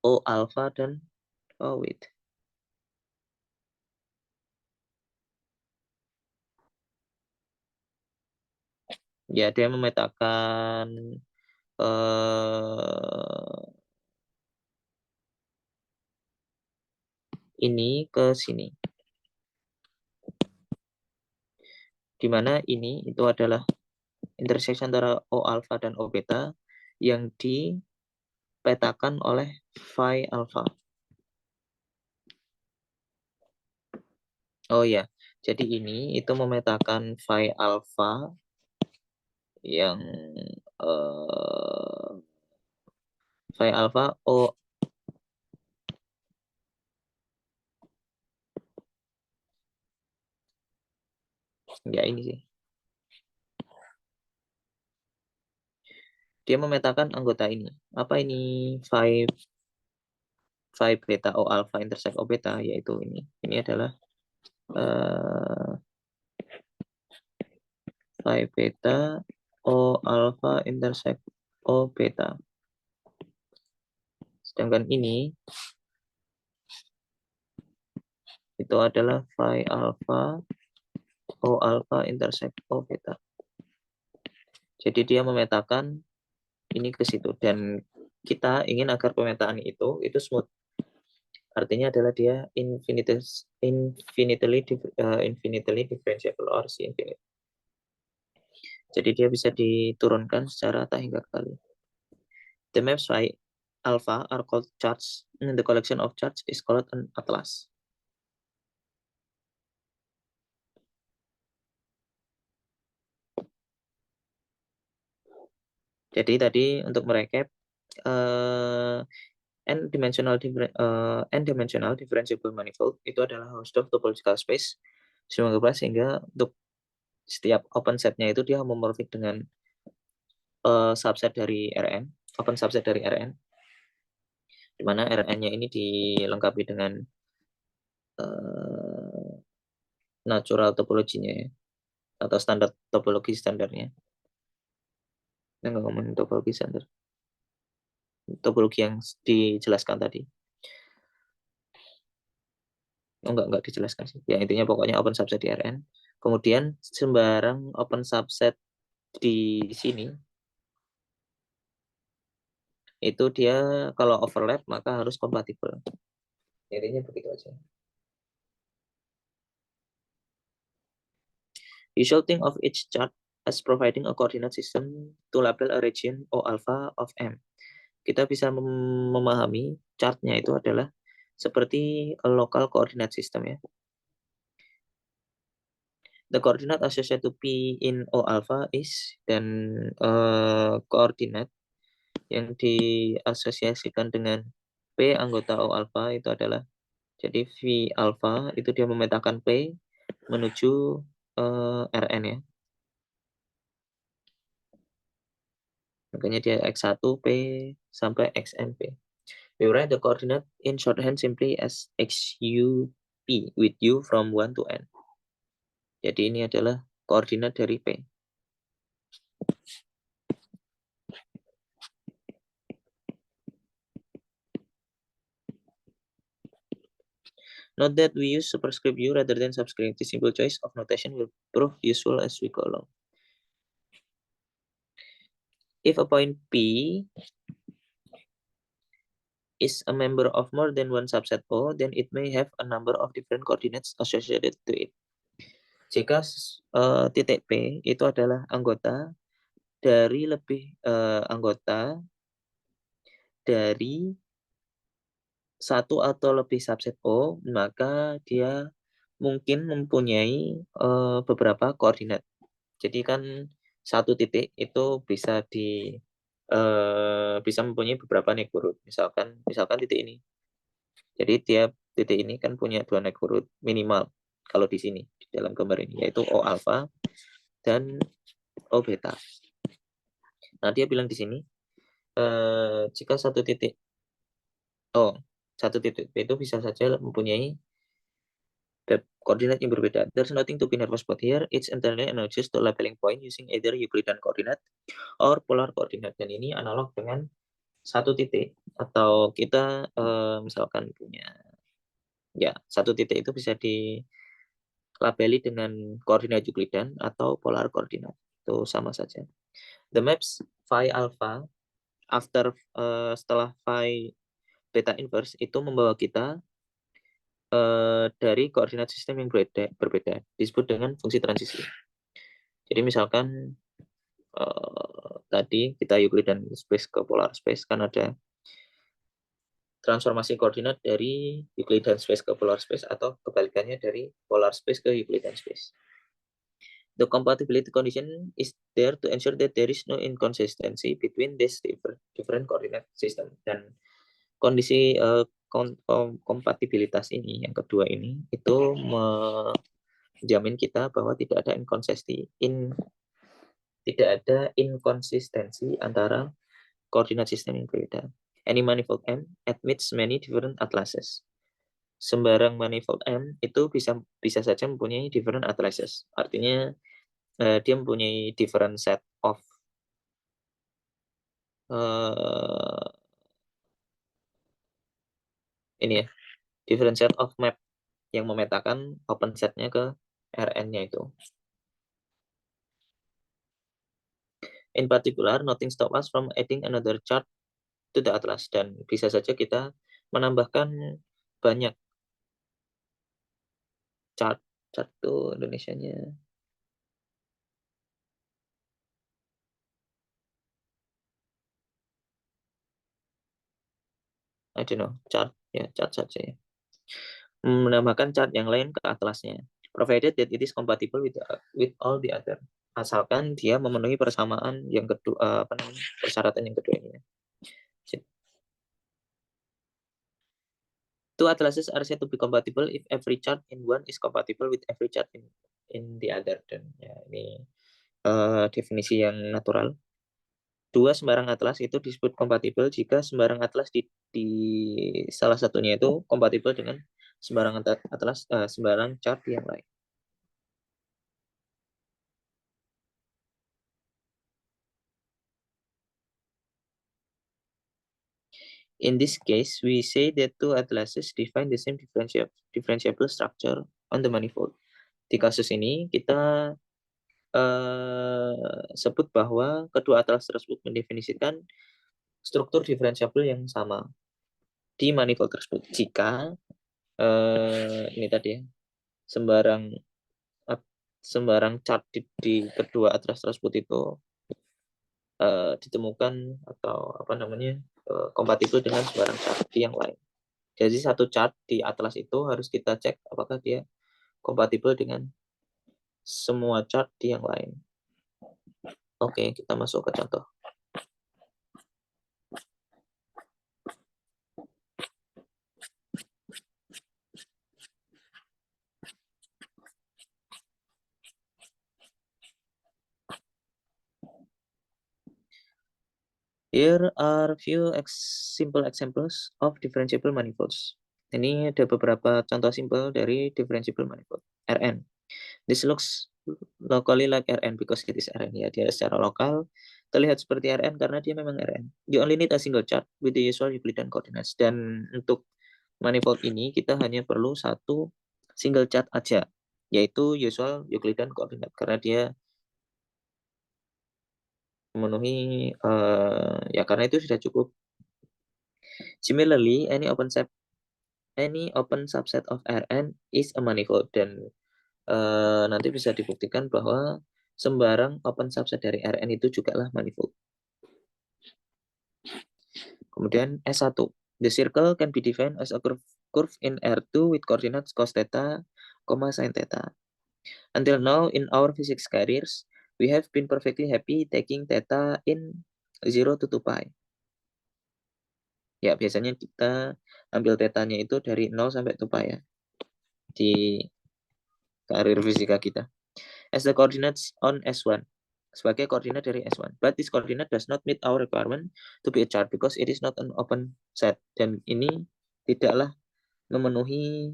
A: O alpha dan wait. Ya, dia memetakan ini ke sini. Di mana ini itu adalah interseksi antara O alpha dan O beta yang dipetakan oleh phi alpha. Oh ya, jadi ini itu memetakan phi alpha yang phi alpha O ya ini sih. Dia memetakan anggota ini. Apa ini phi beta O alpha intersect O beta, yaitu ini. Ini adalah phi beta O alpha intersect O beta. Sedangkan ini itu adalah phi alpha O alpha intersect O beta. Jadi dia memetakan ini ke situ, dan kita ingin agar pemetaan itu smooth. Artinya adalah dia infinitely differentiable or C infinite. Jadi dia bisa diturunkan secara tak hingga kali. The maps phi alpha are called charts, and the collection of charts is called an atlas. Jadi tadi untuk merecap, n-dimensional differentiable manifold itu adalah Hausdorff topological space sehingga untuk setiap open setnya itu dia homomorphic dengan subset dari Rn, open subset dari Rn, di mana Rn-nya ini dilengkapi dengan natural topologinya ya, atau standar topologi standarnya. Kita nggak ngomongin topologi standar, topologi yang dijelaskan tadi. Enggak dijelaskan sih. Ya intinya pokoknya open subset di Rn. Kemudian sembarang open subset di sini itu dia kalau overlap maka harus kompatibel. Intinya begitu aja. You should think of each chart as providing a coordinate system to label a region O alpha of M. Kita bisa memahami chartnya itu adalah seperti a local coordinate system ya. The coordinate associated to P in O alpha is, dan koordinat yang diasosiasikan dengan P anggota O alpha itu adalah, jadi V alpha itu dia memetakan P menuju Rn ya. Makanya dia X1 P sampai XNP. We write the coordinate in shorthand simply as XUP with U from 1 to N. Jadi ini adalah koordinat dari P. Note that we use superscript U rather than subscript. This simple choice of notation will prove useful as we go along. If a point P is a member of more than one subset O, then it may have a number of different coordinates associated to it. Jika titik P itu adalah anggota dari anggota dari satu atau lebih subset O, maka dia mungkin mempunyai beberapa koordinat. Jadi kan satu titik itu bisa mempunyai beberapa neighborhood. Misalkan titik ini. Jadi tiap titik ini kan punya 2 neighborhood minimal kalau di sini di dalam gambar ini, yaitu O alpha dan O beta. Nah, dia bilang di sini jika satu titik itu bisa saja mempunyai koordinat yang berbeda. There's nothing to be nervous about here. It's entirely analogous to labeling point using either Euclidean coordinate or polar coordinate. Dan ini analog dengan satu titik, atau kita misalkan punya satu titik itu bisa dilabeli dengan koordinat Euclidean atau polar coordinate. Itu sama saja. The maps phi alpha setelah phi beta inverse itu membawa kita dari koordinat sistem yang berbeda, disebut dengan fungsi transisi. Jadi misalkan tadi kita Euclidean space ke polar space, kan ada transformasi koordinat dari Euclidean space ke polar space, atau kebalikannya dari polar space ke Euclidean space. The compatibility condition is there to ensure that there is no inconsistency between these different coordinate system. Dan kondisi kompatibilitas ini, yang kedua ini, itu menjamin kita bahwa tidak ada inkonsistensi antara koordinat sistem yang berbeda. Any manifold M admits many different atlases. Sembarang manifold M itu bisa saja mempunyai different atlases. Artinya dia mempunyai different set of different set of map yang memetakan open setnya ke Rn-nya itu. In particular, nothing stop us from adding another chart to the atlas, dan bisa saja kita menambahkan banyak chart itu Indonesianya I don't know, chart saja ya. Menambahkan chart yang lain ke atlasnya, provided that it is compatible with all the other. Asalkan dia memenuhi persamaan yang kedua, persyaratan yang kedua ini. Two atlases are said to be compatible if every chart in one is compatible with every chart in the other. Dan ya, ini definisi yang natural. Dua sembarang atlas itu disebut kompatibel jika sembarang atlas di salah satunya itu kompatibel dengan sembarang atlas sembarang chart yang lain. In this case, we say that two atlases define the same differentiable structure on the manifold. Di kasus ini kita sebut bahwa kedua atlas tersebut mendefinisikan struktur diferensiabel yang sama di manifold tersebut. Jika ini tadi ya, sembarang chart di kedua atlas tersebut itu ditemukan atau kompatibel dengan sembarang chart yang lain. Jadi satu chart di atlas itu harus kita cek apakah dia kompatibel dengan semua chart di yang lain. Oke, kita masuk ke contoh. Here are few simple examples of differentiable manifolds. Ini ada beberapa contoh simpel dari differentiable manifold. Rn. This looks locally like Rn because it is Rn. Ya, dia secara lokal terlihat seperti Rn karena dia memang Rn. You only need a single chart with the usual Euclidean coordinates. Dan untuk manifold ini kita hanya perlu satu single chart aja, yaitu usual Euclidean coordinate, karena dia memenuhi ya karena itu sudah cukup. Similarly, any open subset of Rn is a manifold, dan nanti bisa dibuktikan bahwa sembarang open subset dari Rn itu juga lah manifold. Kemudian S1. The circle can be defined as a curve in R2 with coordinates cos theta, sin theta. Until now in our physics careers, we have been perfectly happy taking theta in 0 to 2 pi. Ya, biasanya kita ambil tetanya itu dari 0 sampai 2 pi ya, di karir fisika kita. As the coordinates on S1, sebagai koordinat dari S1. But this coordinate does not meet our requirement to be a chart because it is not an open set. Dan ini tidaklah memenuhi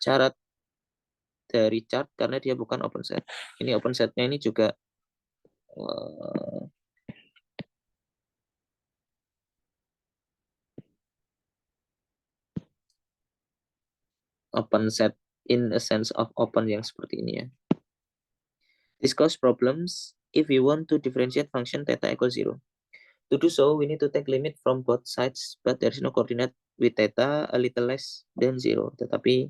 A: syarat dari chart karena dia bukan open set. Ini open setnya ini juga open set in a sense of open yang seperti ini ya. This cause problems if we want to differentiate function theta equals 0. To do so, we need to take limit from both sides, but there is no coordinate with theta a little less than 0. Tetapi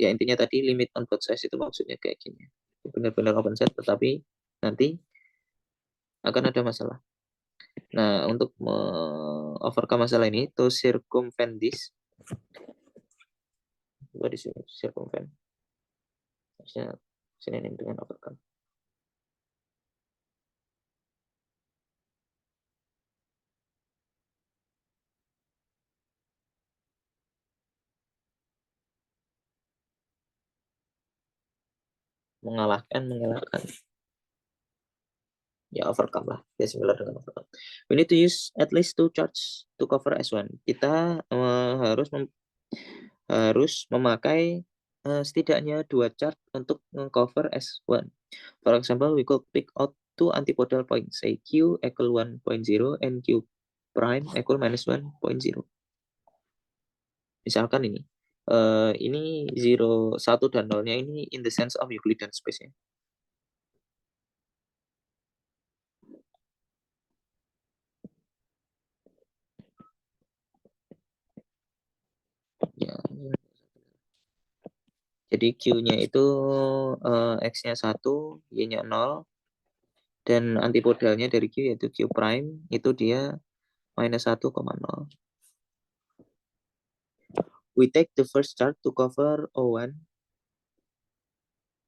A: ya intinya tadi limit on both sides itu maksudnya kayak gini. Benar-benar open set, tetapi nanti akan ada masalah. Nah, untuk overcome masalah ini, to circumvent this, what is circumvent? Harusnya sinonim dengan overcome. Mengalahkan. Ya, overcome lah. Ya, similar dengan overcome. We need to use at least 2 charts to cover S1. Kita harus memakai setidaknya 2 chart untuk cover S1. For example, we could pick out 2 antipodal points, say Q equal 1.0 and Q prime equal minus 1.0. Misalkan ini 0, 1 dan 0-nya ini in the sense of Euclidean space ya. Ya, jadi Q-nya itu X-nya 1, Y-nya 0, dan antipodalnya dari Q yaitu Q prime, itu dia minus 1,0. We take the first chart to cover O1,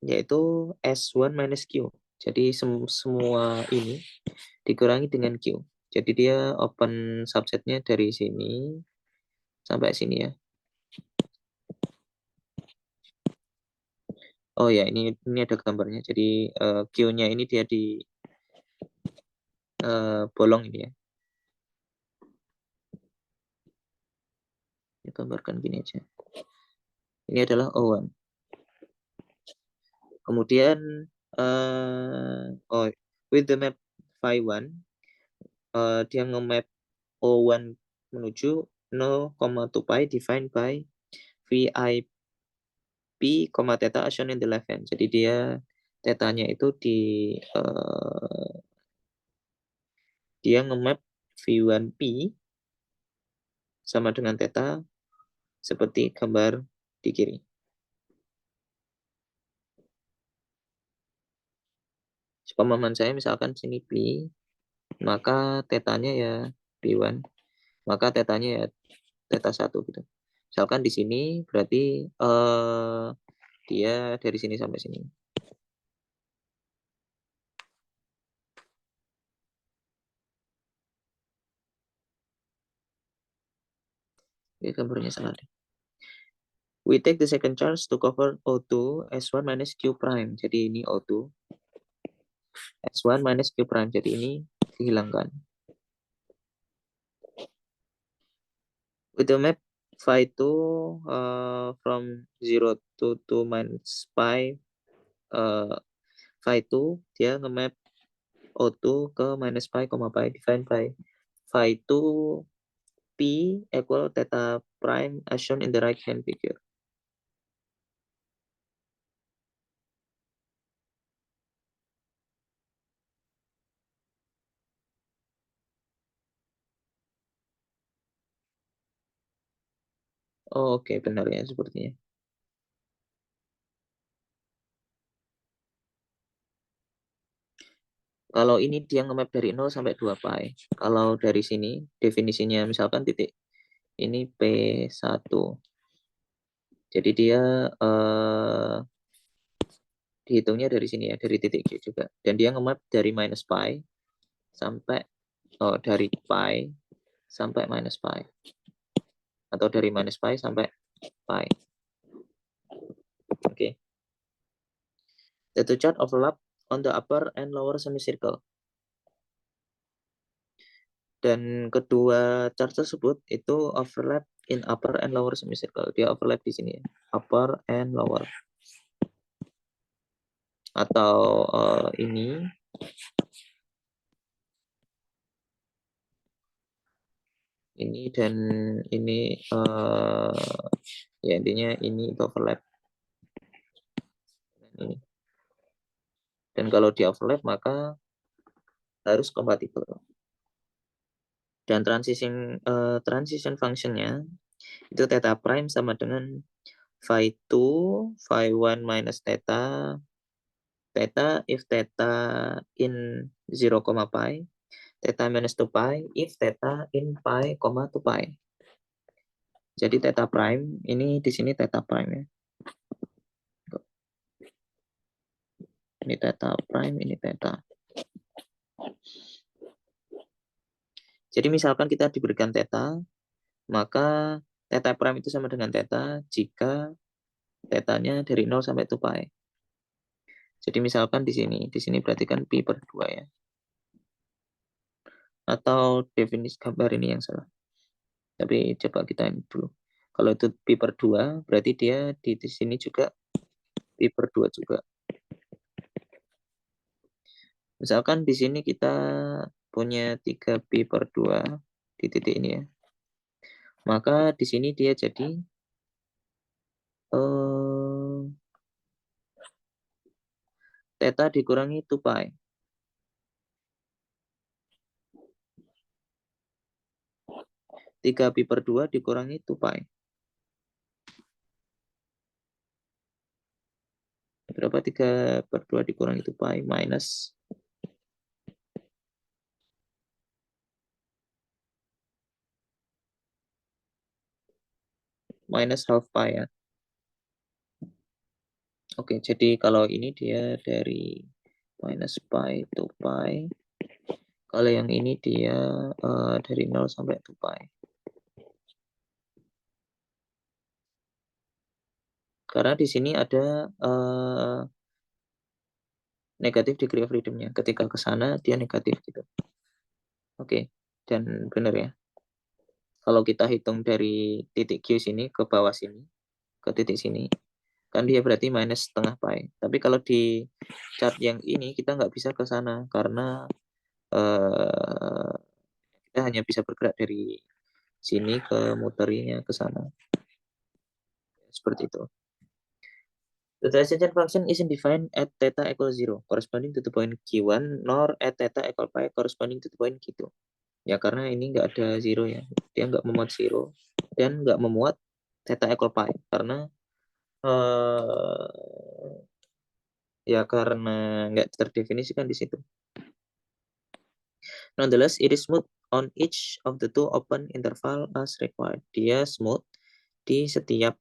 A: yaitu S1 minus Q. Jadi semua ini dikurangi dengan Q. Jadi dia open subsetnya dari sini sampai sini ya. Oh ya, ini ada gambarnya. Jadi Q-nya ini dia di bolong ini ya. Ini gambarkan gini aja. Ini adalah O1. Kemudian with the map phi 1, dia nge-map O1 menuju 0,2 pi defined by VI P, theta shown in the left hand. Jadi dia tetanya itu dia nge-map V1P sama dengan theta seperti gambar di kiri. Pemahaman saya misalkan sini P, maka tetanya ya P1, maka tetanya ya theta 1 gitu. Misalkan di sini berarti dia dari sini sampai sini. Ini gambarnya salah deh. We take the second charge to cover O2 S1 minus Q prime. Jadi ini O2 S1 minus Q prime. Jadi ini dihilangkan. With the map phi 2 from 0 to 2 minus pi phi 2 dia nge-map O2 ke minus pi, pi defined by phi 2 P equal theta prime as shown in the right hand figure. Oh, oke, benar ya sepertinya. Kalau ini dia nge-map dari 0 sampai 2 pi. Kalau dari sini definisinya misalkan titik ini P1. Jadi dia dihitungnya dari sini ya, dari titik Q juga. Dan dia nge-map dari minus pi sampai dari pi sampai minus pi. Atau dari minus pi sampai pi. Oke. Okay. The two chart overlap on the upper and lower semicircle. Dan kedua chart tersebut itu overlap in upper and lower semicircle. Dia overlap di sini ya. Upper and lower. Atau ini dan ini ya intinya ini itu overlap. Ini. Dan kalau di overlap maka harus kompatibel. Dan transition functionnya itu theta prime sama dengan phi 2, phi 1 minus theta, theta if theta in 0, pi, theta minus 2 pi if theta in pi, 2 pi. Jadi theta prime, ini di sini theta prime ya. Ini theta prime, ini theta. Jadi misalkan kita diberikan theta, maka theta prime itu sama dengan theta jika tetanya dari 0 sampai 2 pi. Jadi misalkan di sini berarti kan pi per 2 ya. Atau definisi gambar ini yang salah. Tapi coba kita ini dulu. Kalau itu pi per 2, berarti dia di sini juga pi per 2 juga. Misalkan di sini kita punya 3 pi per 2 di titik ini ya. Maka di sini dia jadi theta dikurangi 2 pi. 3 pi per 2 dikurangi 2 pi. Berapa 3 per 2 dikurangi 2 pi? Minus half pi ya. Oke, jadi kalau ini dia dari minus pi to pi. Kalau yang ini dia dari 0 sampai 2 pi. Karena di sini ada negatif degree of freedom-nya. Ketika ke sana dia negatif gitu. Oke, dan benar ya. Kalau kita hitung dari titik Q sini ke bawah sini, ke titik sini, kan dia berarti minus setengah pi. Tapi kalau di chart yang ini kita nggak bisa ke sana karena kita hanya bisa bergerak dari sini ke muterinya ke sana. Seperti itu. The transition function isn't defined at theta equals 0 corresponding to the point Q1 nor at theta equal pi corresponding to the point Q2. Ya karena ini nggak ada 0 ya. Dia nggak memuat 0 dan nggak memuat theta equal pi karena ya karena nggak terdefinisikan di situ. Nonetheless, it is smooth on each of the two open interval as required. Dia smooth di setiap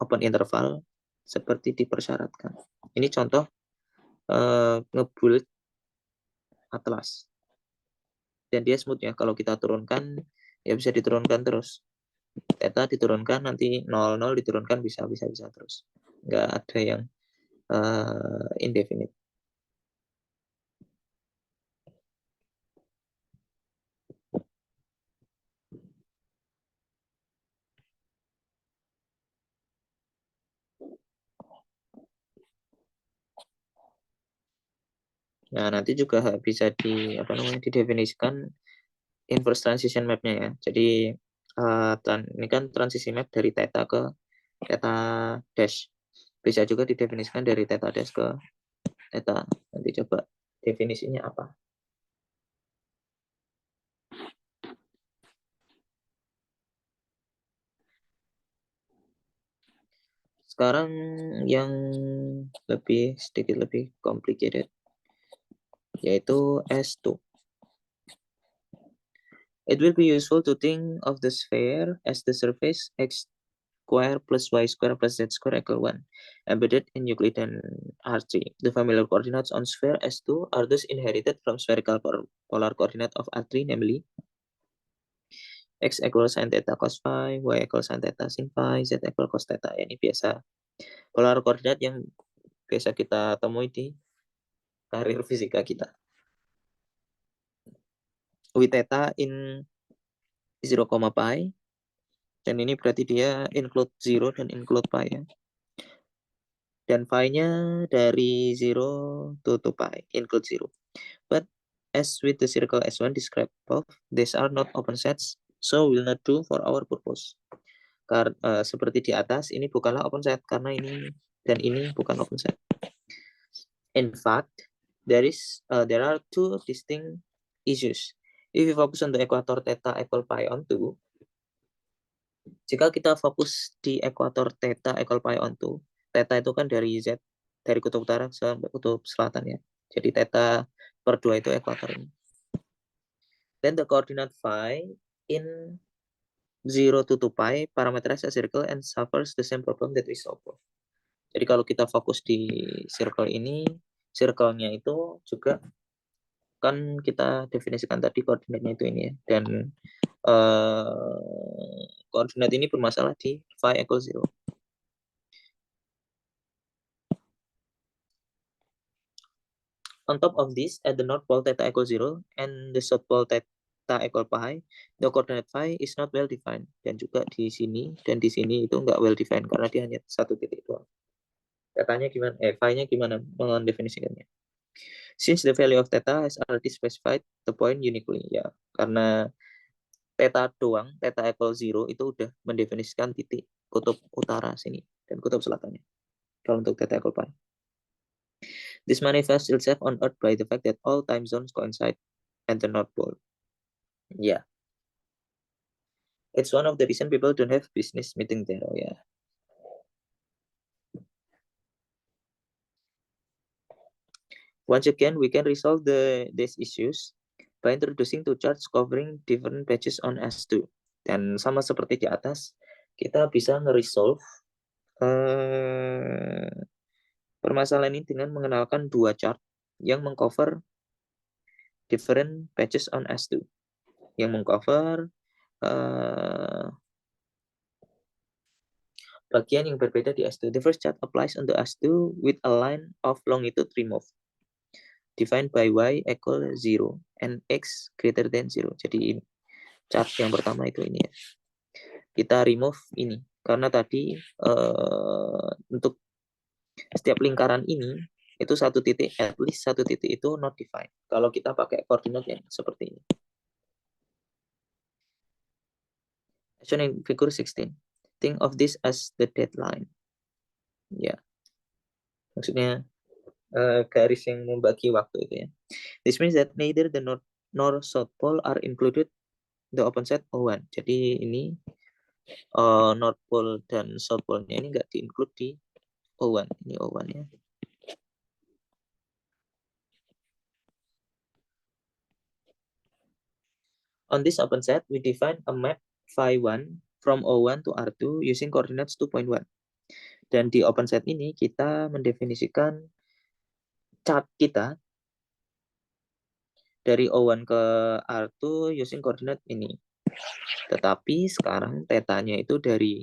A: open interval seperti dipersyaratkan. Ini contoh ngebuild atlas. Dan dia smooth ya, kalau kita turunkan ya bisa diturunkan terus. Theta diturunkan nanti 0 diturunkan bisa terus. Nggak ada yang indefinite. Nah, nanti juga bisa didefinisikan inverse transition map-nya ya. Jadi ini kan transisi map dari theta ke theta dash. Bisa juga didefinisikan dari theta dash ke theta. Nanti coba definisinya apa. Sekarang yang sedikit lebih complicated, yaitu S2. It will be useful to think of the sphere as the surface x square plus y square plus z square equal 1, embedded in Euclidean R3. The familiar coordinates on sphere S2 are thus inherited from spherical polar coordinate of R3, namely x equals sin theta cos phi, y equals sin theta sin phi, z equals cos theta. Ini biasa polar coordinate yang biasa kita temui di karir fisika kita. With theta in 0, pi, dan ini berarti dia include 0 dan include pi ya. Dan phi-nya dari 0 to 2 pi, include 0. But as with the circle S1 described above, these are not open sets, so will not do for our purpose. Seperti di atas, ini bukanlah open set karena ini dan ini bukan open set. In fact, there are two distinct issues. If we focus on the equator theta equal pi on 2, jika kita fokus di ekuator theta equal pi on 2, theta itu kan dari Z, dari kutub utara sampai kutub selatan ya. Jadi theta per 2 itu ekuator ini. Then the coordinate phi in 0 to 2 pi parameterize a circle and suffers the same problem that we saw before. Jadi kalau kita fokus di circle ini, circle-nya itu juga kan kita definisikan tadi koordinatnya itu ini ya. Dan koordinat ini bermasalah di phi equal 0. On top of this, at the north pole theta equals 0 and the south pole theta equal pi, the coordinate phi is not well defined. Dan juga di sini dan di sini itu nggak well defined karena dia hanya satu titik doang. Tetanya gimana? Phi-nya gimana mendefinisikannya? Since the value of theta has already specified the point uniquely, ya, karena theta doang, theta equal 0 itu udah mendefinisikan titik kutub utara sini dan kutub selatannya. Kalau untuk theta equal pi. This manifests itself on Earth by the fact that all time zones coincide at the North Pole. Yeah. It's one of the reason people don't have business meeting there. Oh, yeah. Once again, we can resolve these issues by introducing two charts covering different patches on S2. Dan sama seperti di atas, kita bisa nge-resolve permasalahan ini dengan mengenalkan dua chart yang mengcover different patches on S2. Yang mengcover bagian yang berbeda di S2. The first chart applies on the S2 with a line of longitude removed, defined by y equal 0 and x greater than 0. Jadi chart yang pertama itu ini ya. Kita remove ini karena tadi untuk setiap lingkaran ini itu satu titik, at least satu titik itu not defined. Kalau kita pakai koordinat yang seperti ini. Shown in figure 16. Think of this as the deadline. Ya, maksudnya garis yang membagi waktu itu ya. This means that neither the north nor south pole are included the open set O1. Jadi ini north pole dan south pole-nya ini nggak di-include di O1. Ini O1 ya. On this open set, we define a map phi 1 from O1 to R2 using coordinates 2.1. Dan di open set ini kita mendefinisikan chart kita dari O1 ke R2 using koordinat ini. Tetapi sekarang tetanya itu dari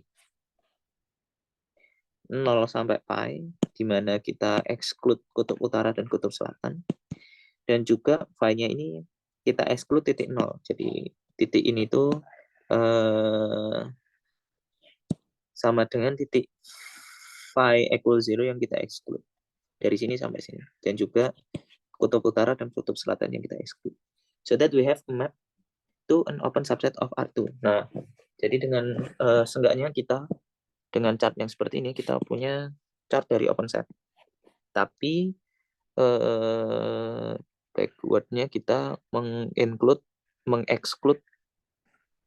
A: 0 sampai pi, di mana kita exclude kutub utara dan kutub selatan. Dan juga phi-nya ini kita exclude titik 0. Jadi titik ini tuh sama dengan titik phi equal 0 yang kita exclude. Dari sini sampai sini. Dan juga kutub utara dan kutub selatan yang kita exclude. So that we have a map to an open subset of R2. Nah, jadi dengan seenggaknya kita dengan chart yang seperti ini kita punya chart dari open set. Tapi backwardnya kita mengexclude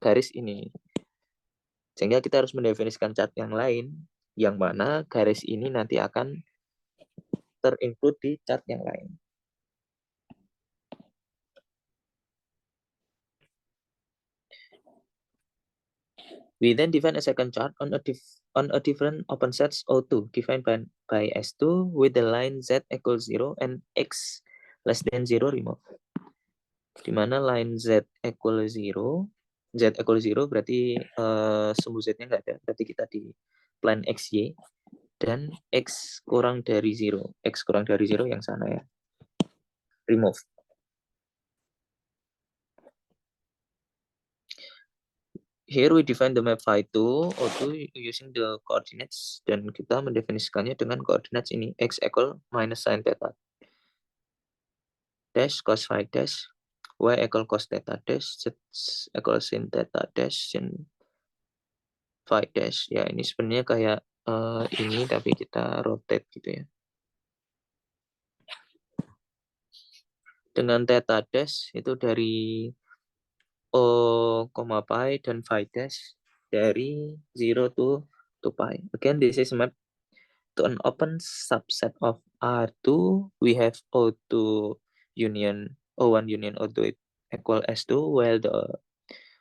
A: garis ini. Sehingga kita harus mendefinisikan chart yang lain, yang mana garis ini nanti akan terinclude di chart yang lain. We then define a second chart on a different open sets O2 defined by S2 with the line Z equals 0 and X less than 0 removed. Di mana line Z equal 0, Z equal 0 berarti sumbu Z-nya nggak ada, berarti kita di plan XY, dan X kurang dari 0, X kurang dari 0 yang sana ya, remove. Here we define the map phi 2 O2 using the coordinates, dan kita mendefinisikannya dengan koordinat ini, X equal minus sin theta dash cos phi dash, Y equal cos theta dash, Z equal sin theta dash, sin phi dash. Ya, ini sebenarnya kayak ini tapi kita rotate gitu ya. Dengan theta dash itu dari O, pi dan phi dash dari 0 to pi. Again, this is map to an open subset of R2. We have O2 union O1 union O2 equal S2,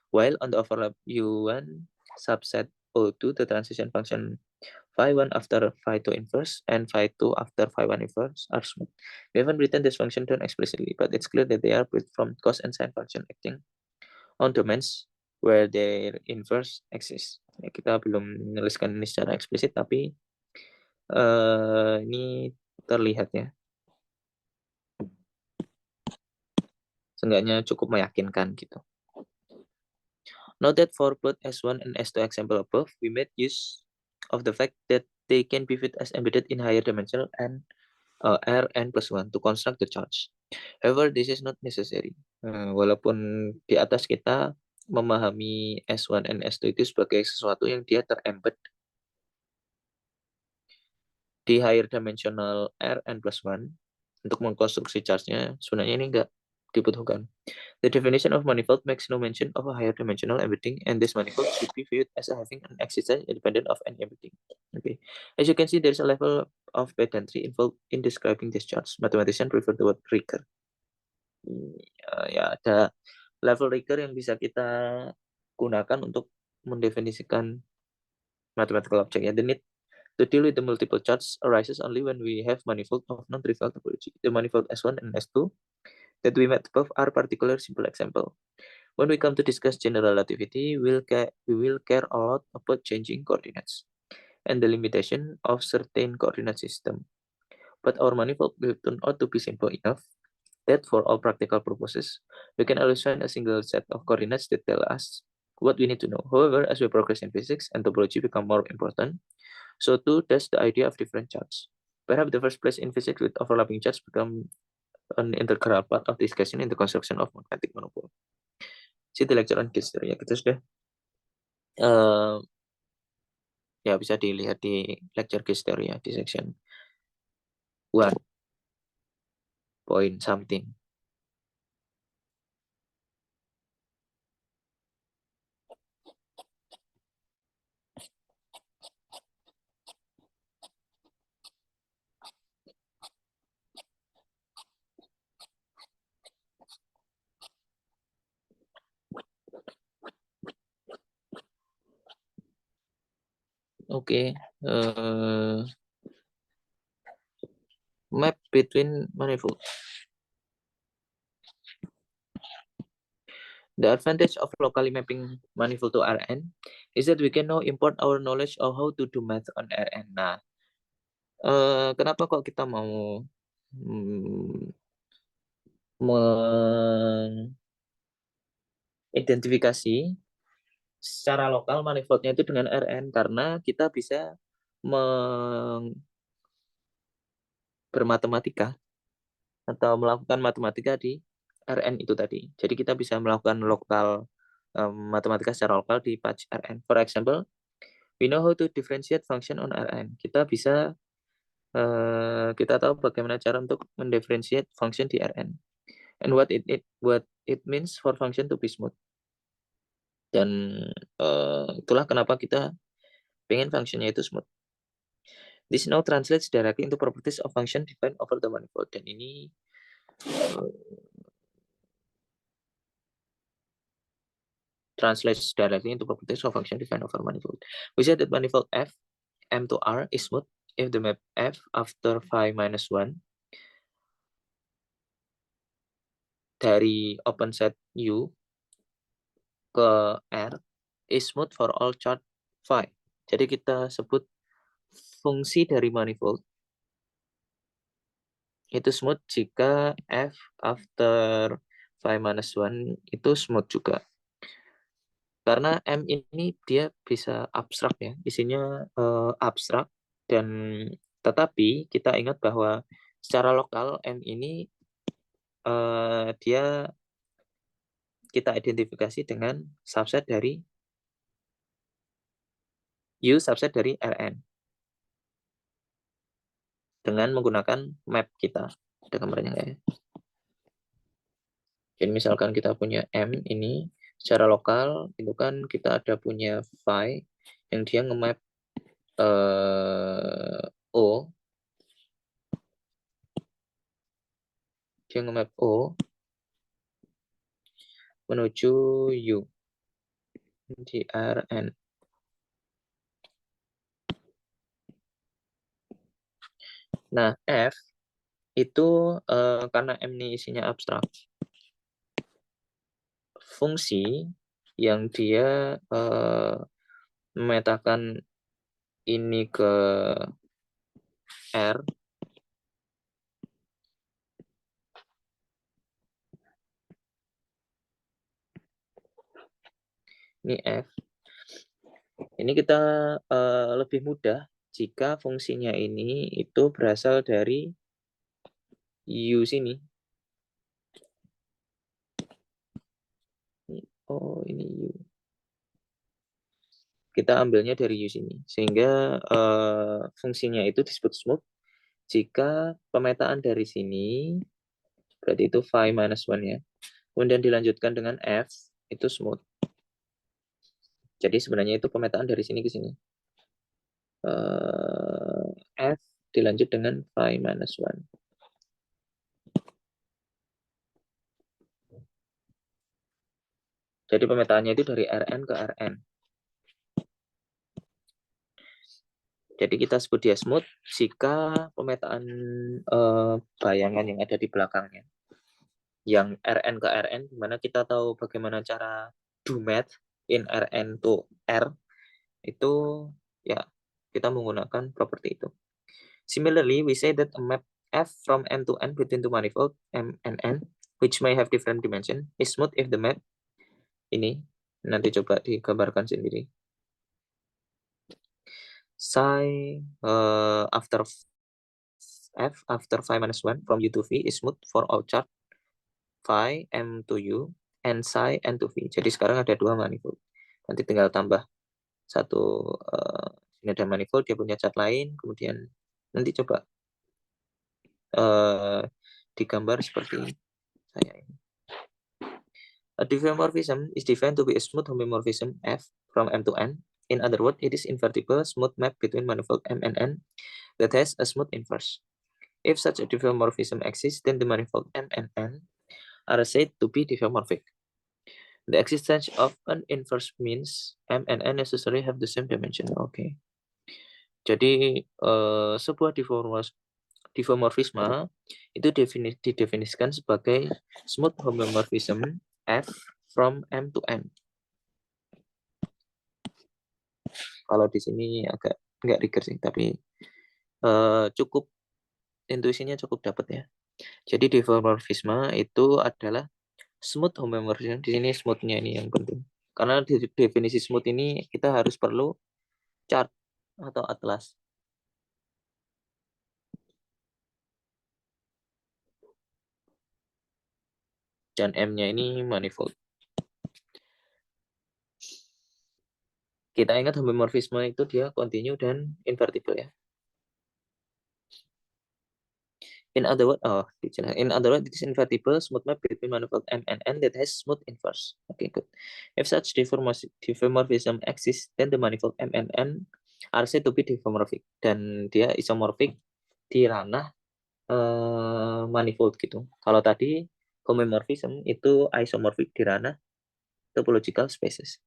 A: while on the overlap U1 subset O2, the transition function phi1 after phi2 inverse and phi2 after phi1 inverse are smooth. We haven't written this function down explicitly, but it's clear that they are built from cos and sin function acting on domains where their inverse exists. Ya, kita belum menuliskan ini secara eksplisit, tapi ini terlihat ya. Seenggaknya cukup meyakinkan gitu. Note that for both S1 and S2 example above, we made use of the fact that they can be viewed as embedded in higher dimensional and Rn plus 1 to construct the charge. However, this is not necessary. Walaupun di atas kita memahami S1 and S2 itu sebagai sesuatu yang dia terembed di higher dimensional Rn plus 1 untuk mengkonstruksi charge-nya, sebenarnya ini enggak dibutuhkan. The definition of manifold makes no mention of a higher dimensional embedding, and this manifold should be viewed as having an existence independent of any embedding. Okay. As you can see, there is a level of pedantry involved in describing this charge. Mathematicians prefer the word rigor. Ya, ada level rigor yang bisa kita gunakan untuk mendefinisikan mathematical object. Ya, the need to deal with the multiple charges arises only when we have manifold of non-trivial topology. The manifold S1 and S2 that we met above are particular simple example. When we come to discuss general relativity, we will care a lot about changing coordinates and the limitation of certain coordinate system. But our manifold will turn out to be simple enough that for all practical purposes, we can always find a single set of coordinates that tell us what we need to know. However, as we progress in physics and topology become more important, so too does the idea of different charts. Perhaps the first place in physics with overlapping charts become an integral part of discussion in the construction of magnetic monopole. See the lecture on case theory. Ya, kita sudah ya bisa dilihat di lecture case theory ya, di section 1 point something. Oke, map between manifold. The advantage of locally mapping manifold to Rn is that we can now import our knowledge of how to do math on Rn. Nah, kenapa kok kita mau mengidentifikasi secara lokal manifoldnya itu dengan Rn? Karena kita bisa bermatematika atau melakukan matematika di Rn itu tadi. Jadi kita bisa melakukan lokal matematika secara lokal di patch Rn. For example, we know how to differentiate function on Rn. Kita tahu bagaimana cara untuk mendifferentiate function di Rn. And what it means for function to be smooth. Dan itulah kenapa kita pengen functionnya itu smooth. This now translates directly into properties of function defined over the manifold. Dan ini translates directly into properties of function defined over manifold. We said that manifold F, M to R is smooth if the map F after phi minus 1 dari open set U ke R is smooth for all chart phi. Jadi kita sebut fungsi dari manifold itu smooth jika F after phi minus 1 itu smooth juga. Karena M ini dia bisa abstrak ya, isinya abstrak, dan tetapi kita ingat bahwa secara lokal M ini dia kita identifikasi dengan subset dari U subset dari Rn dengan menggunakan map kita. Ada gambarnya nggak ya? Jadi misalkan kita punya M ini secara lokal itu kan kita ada punya phi yang dia nge-map O, dia nge-map O menuju U di Rn. Nah, F itu karena M ini isinya abstrak, fungsi yang dia memetakan ini ke R ini F ini kita lebih mudah jika fungsinya ini itu berasal dari U sini. Oh, ini U. Kita ambilnya dari U sini. Sehingga fungsinya itu disebut smooth jika pemetaan dari sini, berarti itu phi minus 1 ya. Kemudian dilanjutkan dengan F, itu smooth. Jadi sebenarnya itu pemetaan dari sini ke sini. F dilanjut dengan phi minus 1. Jadi pemetaannya itu dari Rn ke Rn. Jadi kita sebut dia smooth jika pemetaan bayangan yang ada di belakangnya. Yang Rn ke Rn, dimana kita tahu bagaimana cara do math in Rn to R, itu ya kita menggunakan properti itu. Similarly, we say that a map F from M to N between two manifold M and N, which may have different dimension, is smooth if the map ini, nanti coba digambarkan sendiri. Psi after F after phi minus 1 from U to V is smooth for all chart phi M to U and psi N to V. Jadi sekarang ada dua manifold. Nanti tinggal tambah satu, ini ada manifold, dia punya chart lain, kemudian nanti coba digambar seperti saya ini. A diffeomorphism is defined to be a smooth homomorphism F from M to N. In other words, it is invertible smooth map between manifold M and N that has a smooth inverse. If such a diffeomorphism exists, then the manifold M and N are said to be diffeomorphic. The existence of an inverse means M and N necessarily have the same dimension. Okay. Jadi sebuah diffeomorphisme itu didefinisikan sebagai smooth homomorphism F from M to N. Kalau di sini agak nggak rigor sih, tapi cukup intuisinya cukup dapat ya. Jadi diffeomorphisme itu adalah smooth homomorphism. Di sini smoothnya ini yang penting. Karena di definisi smooth ini kita harus perlu chart atau atlas. Dan M-nya ini manifold. Kita ingat homomorfisme itu dia continue dan invertible ya. In other words, it is invertible smooth map between manifold M and N that has smooth inverse. Okay, good. If such diffeomorphism exists, then the manifold M and N are said to be diffeomorphic. Dan dia isomorphic di ranah manifold gitu. Kalau tadi homomorphism itu isomorphic di ranah topological spaces.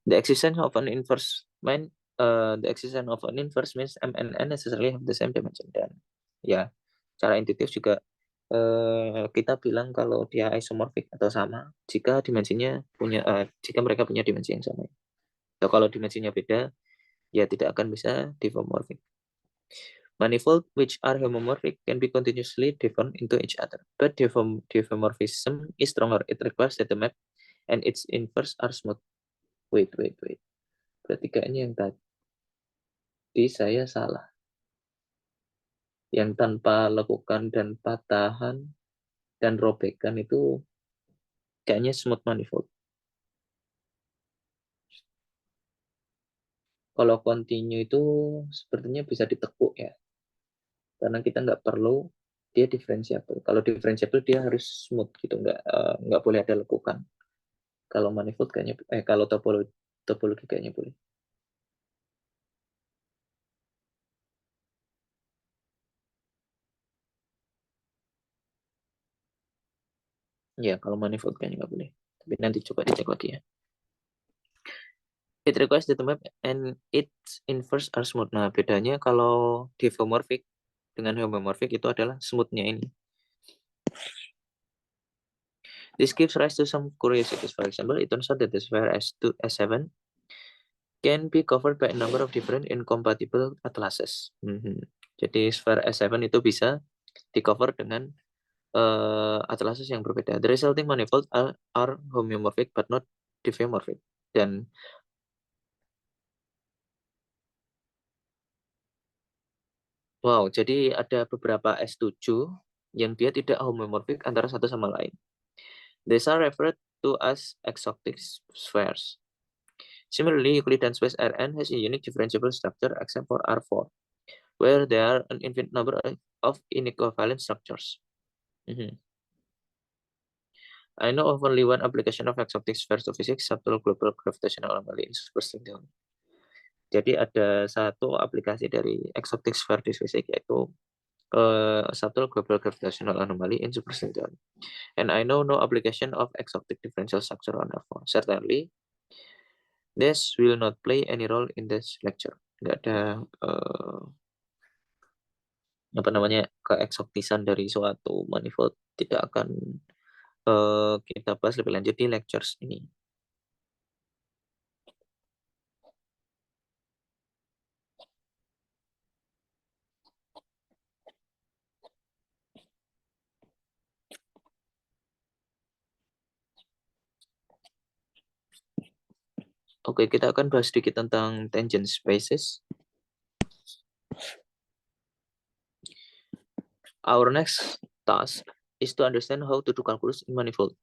A: The existence of an inverse means M and N necessarily have the same dimension. Dan ya, cara intuitif juga kita bilang kalau dia isomorphic atau sama jika dimensinya jika mereka punya dimensi yang sama. So, kalau dimensinya beda, ya tidak akan bisa diffeomorphic. Manifold which are homomorphic can be continuously different into each other, but diffeomorphism is stronger. It requires that the map and its inverse are smooth. Wait. Berarti kayaknya yang tadi saya salah. Yang tanpa lekukan dan patahan dan robekan itu kayaknya smooth manifold. Kalau continue itu sepertinya bisa ditekuk ya. Karena kita nggak perlu dia differentiable. Kalau differentiable dia harus smooth gitu, nggak boleh ada lekukan. Kalau manifold kayaknya, kalau topologi kayaknya boleh. Ya, kalau manifold kayaknya nggak boleh. Tapi nanti coba dicek lagi ya. It requires that the map and its inverse are smooth. Nah, bedanya kalau diffeomorphic dengan homomorphic itu adalah smoothnya ini. This gives rise to some curiosities. For example, it turns out that the sphere S2, S7 can be covered by a number of different incompatible atlases. Jadi sphere S7 itu bisa di cover dengan atlases yang berbeda. The resulting manifold are homeomorphic but not diffeomorphic. Dan wow, jadi ada beberapa S7 yang dia tidak homeomorphic antara satu sama lain. These are referred to as exotic spheres. Similarly, Euclidean space Rn has a unique differentiable structure except for R4, where there are an infinite number of inequivalent structures. I know of only one application of exotic spheres to physics, subtle global gravitational anomaly in superstring theory. Jadi ada satu aplikasi dari exotic sphere di fisik yaitu subtle global gravitational anomaly in superstring theory. And I know no application of exotic differential structure on R4. Certainly, this will not play any role in this lecture. Nggak ada keeksoktisan dari suatu manifold tidak akan kita bahas lebih lanjut di lectures ini. Oke, kita akan bahas sedikit tentang tangent spaces. Our next task is to understand how to do calculus in manifold.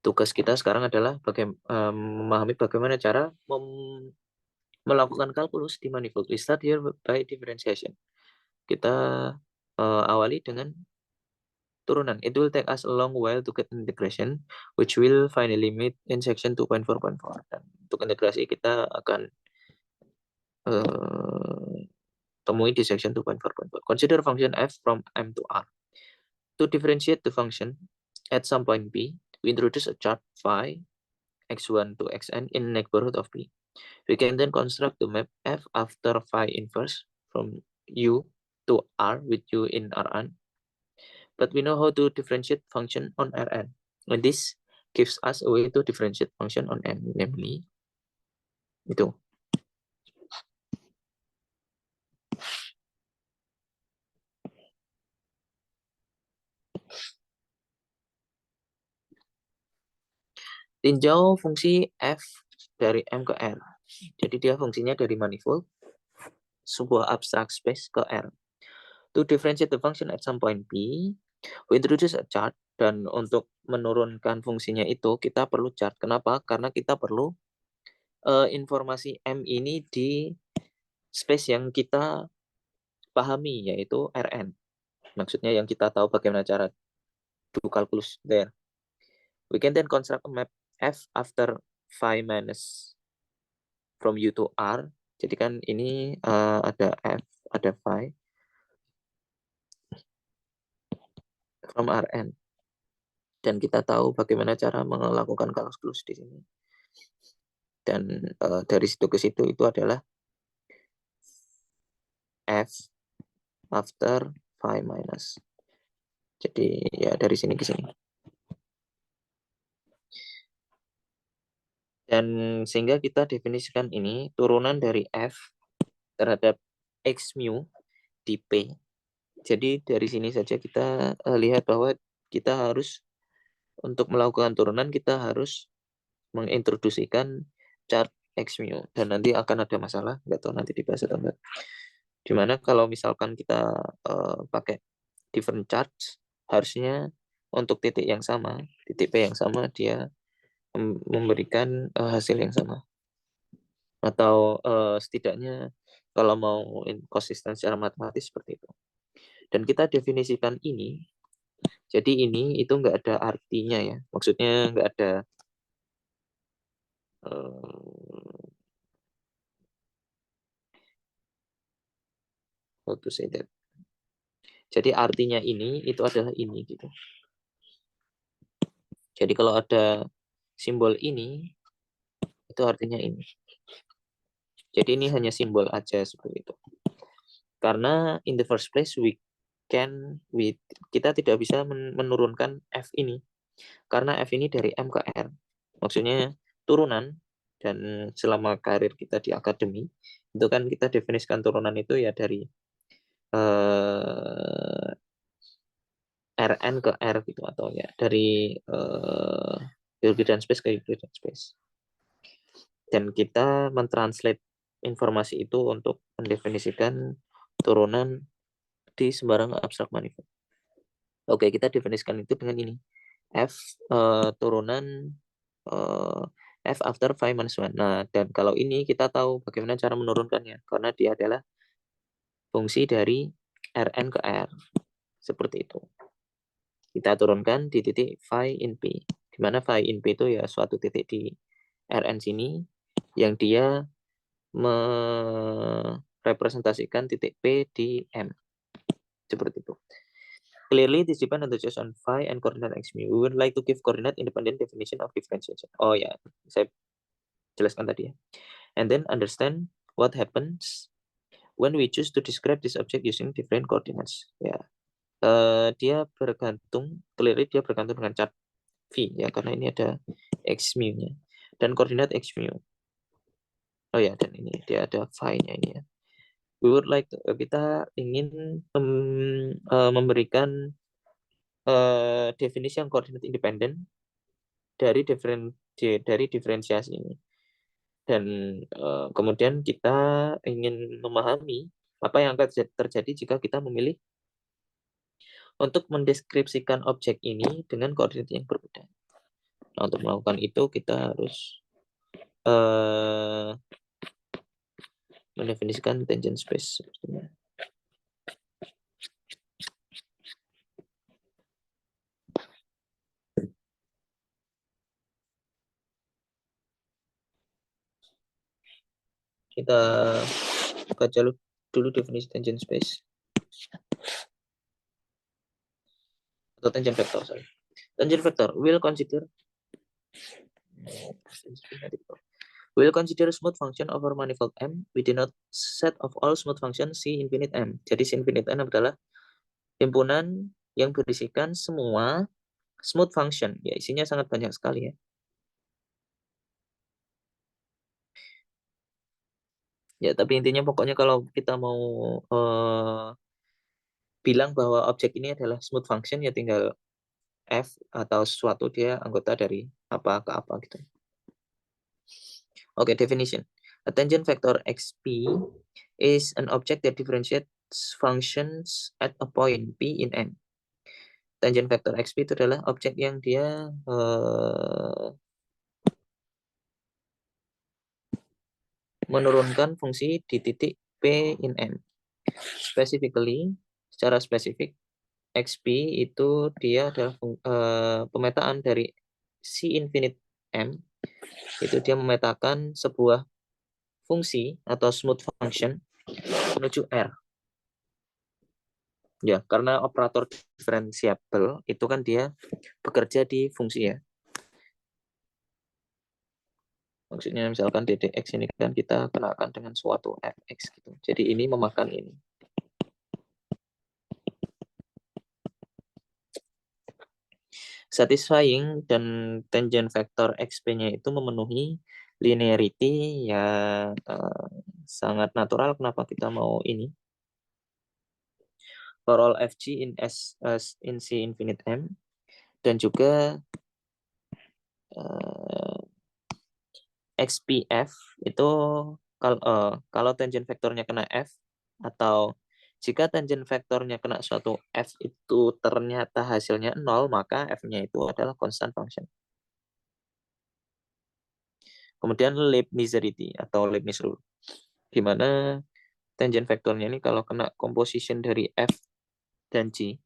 A: Tugas kita sekarang adalah memahami bagaimana cara melakukan kalkulus di manifold. We start here by differentiation. Kita awali dengan turunan. It will take us a long while to get integration, which will finally meet in section 2.4.4. Dan untuk integrasi kita akan temui di section 2.4.4. Consider function f from M to R. To differentiate the function at some point B, we introduce a chart phi x1 to xn in neighborhood of B. We can then construct the map f after phi inverse from U to R with U in Rn. But we know how to differentiate function on Rn. And this gives us a way to differentiate function on M, namely itu. Tinjau fungsi f dari M ke R. Jadi dia fungsinya dari manifold sebuah abstract space ke R. To differentiate the function at some point B, We introduce a chart, dan untuk menurunkan fungsinya itu kita perlu chart. Kenapa? Karena kita perlu informasi M ini di space yang kita pahami, yaitu Rn. Maksudnya yang kita tahu bagaimana cara do calculus there. We can then construct a map F after phi minus from U to R. Jadi kan ini ada F, ada phi from Rn. Dan kita tahu bagaimana cara melakukan calculus di sini. Dan dari situ ke situ itu adalah F after phi minus. Jadi ya dari sini ke sini. Dan sehingga kita definisikan ini turunan dari F terhadap X mu di P. Jadi dari sini saja kita lihat bahwa kita harus, untuk melakukan turunan kita harus mengintroduksikan chart X mu. Dan nanti akan ada masalah, nggak tahu nanti dibahas atau enggak. Dimana kalau misalkan kita pakai different charts, harusnya untuk titik yang sama, titik P yang sama, dia memberikan hasil yang sama. Atau setidaknya kalau mau konsisten secara matematis seperti itu. Dan kita definisikan ini, jadi ini itu nggak ada artinya ya. Maksudnya nggak ada how to say that. Jadi artinya ini itu adalah ini gitu. Jadi kalau ada simbol ini itu artinya ini. Jadi ini hanya simbol aja seperti itu. Karena in the first place kita tidak bisa menurunkan F ini. Karena F ini dari M ke R. Maksudnya turunan, dan selama karir kita di akademi itu kan kita definisikan turunan itu ya dari Rn ke R gitu, atau ya dari Euclidean space ke Euclidean space. Dan kita mentranslate informasi itu untuk mendefinisikan turunan di sembarang abstrak manifold. Oke, kita definisikan itu dengan ini. F turunan F after phi minus 1. Nah, dan kalau ini kita tahu bagaimana cara menurunkannya, karena dia adalah fungsi dari Rn ke R. Seperti itu. Kita turunkan di titik phi in P. Di mana phi in P itu ya suatu titik di Rn sini yang dia merepresentasikan titik P di M. Seperti itu. Clearly, this depends on the choice on phi and coordinate x mu. We would like to give coordinate independent definition of differentiation. Oh ya, saya jelaskan tadi ya. And then understand what happens when we choose to describe this object using different coordinates. Ya, dia bergantung, clearly dia bergantung dengan chart V ya, karena ini ada x mu-nya dan koordinat x mu. Oh ya, dan ini dia ada phi-nya ini ya. We would like kita ingin memberikan definisi yang koordinat independen dari diferensiasi ini. Dan kemudian kita ingin memahami apa yang akan terjadi jika kita memilih untuk mendeskripsikan objek ini dengan koordinat yang berbeda. Nah, untuk melakukan itu kita harus mendefinisikan tangent space sepertinya. Kita baca dulu definisi tangent space atau tangent vector. Sorry. Tangent vector will consider smooth function over manifold M within a set of all smooth function C infinite M. Jadi C infinite M adalah himpunan yang berisikan semua smooth function. Ya, isinya sangat banyak sekali ya. Ya, tapi intinya pokoknya kalau kita mau bilang bahwa objek ini adalah smooth function, ya tinggal F atau sesuatu dia anggota dari apa ke apa gitu. Oke, definition. A tangent vector xp is an object that differentiates functions at a point P in M. tangent vektor XP itu adalah objek yang dia menurunkan fungsi di titik P in M. Specifically, secara spesifik, XP itu dia adalah pemetaan dari C infinite M, itu dia memetakan sebuah fungsi atau smooth function menuju R. Ya, karena operator diferensiabel itu kan dia bekerja di fungsi ya. Maksudnya misalkan ddx ini kan kita kenakan dengan suatu fx gitu. Jadi ini memakan ini. Satisfying dan tangent vector xp-nya itu memenuhi linearity yang sangat natural. Kenapa kita mau ini? For all fg in S in C infinite M, dan juga XPF itu kalau tangent vektornya kena F, atau jika tangent vektornya kena suatu F itu ternyata hasilnya 0, maka F-nya itu adalah constant function. Kemudian Leibnizerity atau Leibniz rule, di mana tangent vektornya ini kalau kena composition dari F dan G,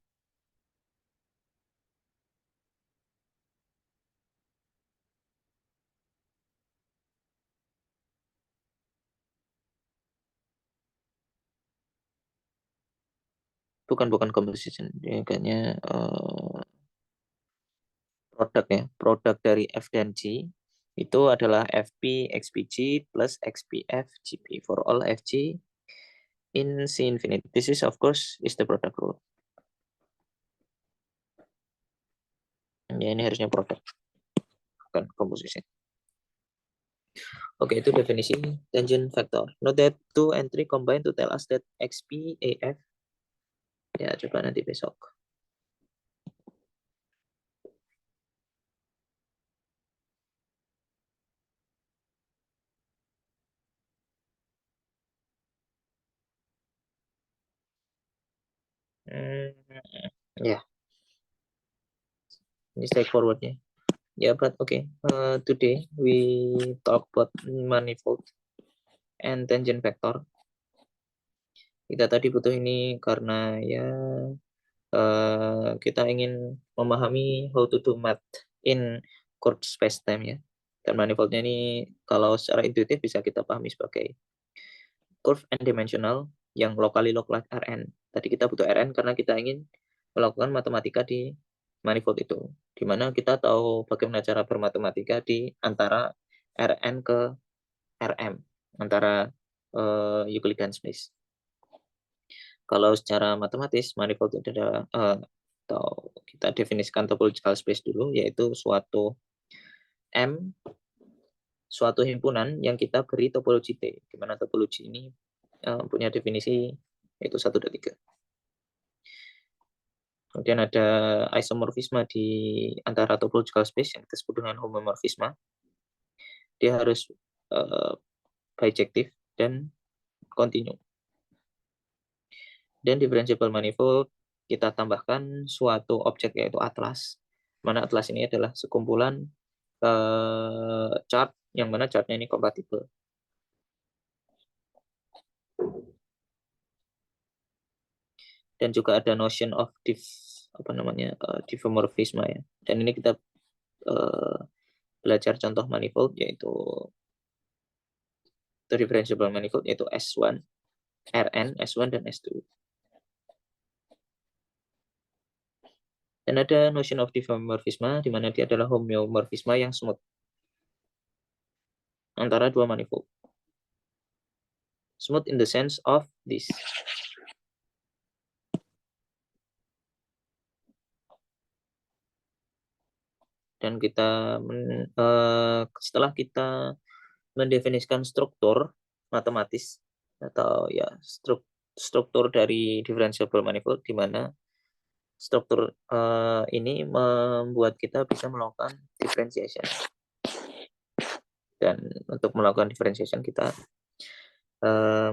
A: bukan composition, dia kayaknya produk ya, produk dari F dan G itu adalah FP XPG plus XPF GP for all FG in C infinite. This is of course is the product rule. Ya, ini harusnya produk, bukan composition. Oke, itu definisi tangent vector. Note that two entry combine to tell us that XP AF. Ya, coba nanti besok. Ya, ini straightforwardnya. Ya, but okay. Today we talk about manifold and tangent vector. Kita tadi butuh ini karena ya kita ingin memahami how to do math in curved space-time ya. Dan manifoldnya ini kalau secara intuitif bisa kita pahami sebagai curve n dimensional yang locally localized Rn. Tadi kita butuh Rn karena kita ingin melakukan matematika di manifold itu, di mana kita tahu bagaimana cara bermatematika di antara Rn ke Rm, antara Euclidean space. Kalau secara matematis, manifold itu adalah atau kita definisikan topological space dulu, yaitu suatu M, suatu himpunan yang kita beri topologi T, di mana topologi ini punya definisi yaitu 1, 2, 3. Kemudian ada isomorfisme di antara topological space yang kita sebut dengan homomorfisme. Dia harus bijective dan kontinu. Dan differentiable manifold kita tambahkan suatu objek yaitu atlas, mana atlas ini adalah sekumpulan chart yang mana chartnya ini kompatibel. Dan juga ada notion of diffeomorphisme ya. Dan ini kita belajar contoh manifold yaitu differentiable manifold yaitu S1, Rn, S1 dan S2. Dan ada notion of diffeomorphisme di mana dia adalah homeomorphisme yang smooth antara dua manifold. Smooth in the sense of this. Dan kita setelah kita mendefinisikan struktur matematis atau ya struktur dari differentiable manifold, di mana struktur ini membuat kita bisa melakukan differentiation. Dan untuk melakukan differentiation kita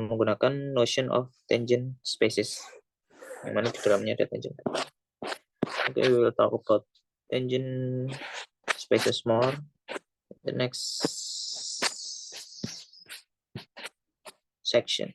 A: menggunakan notion of tangent spaces, yang mana di dalamnya ada tangent. Okay, we will talk about tangent spaces more. The next section.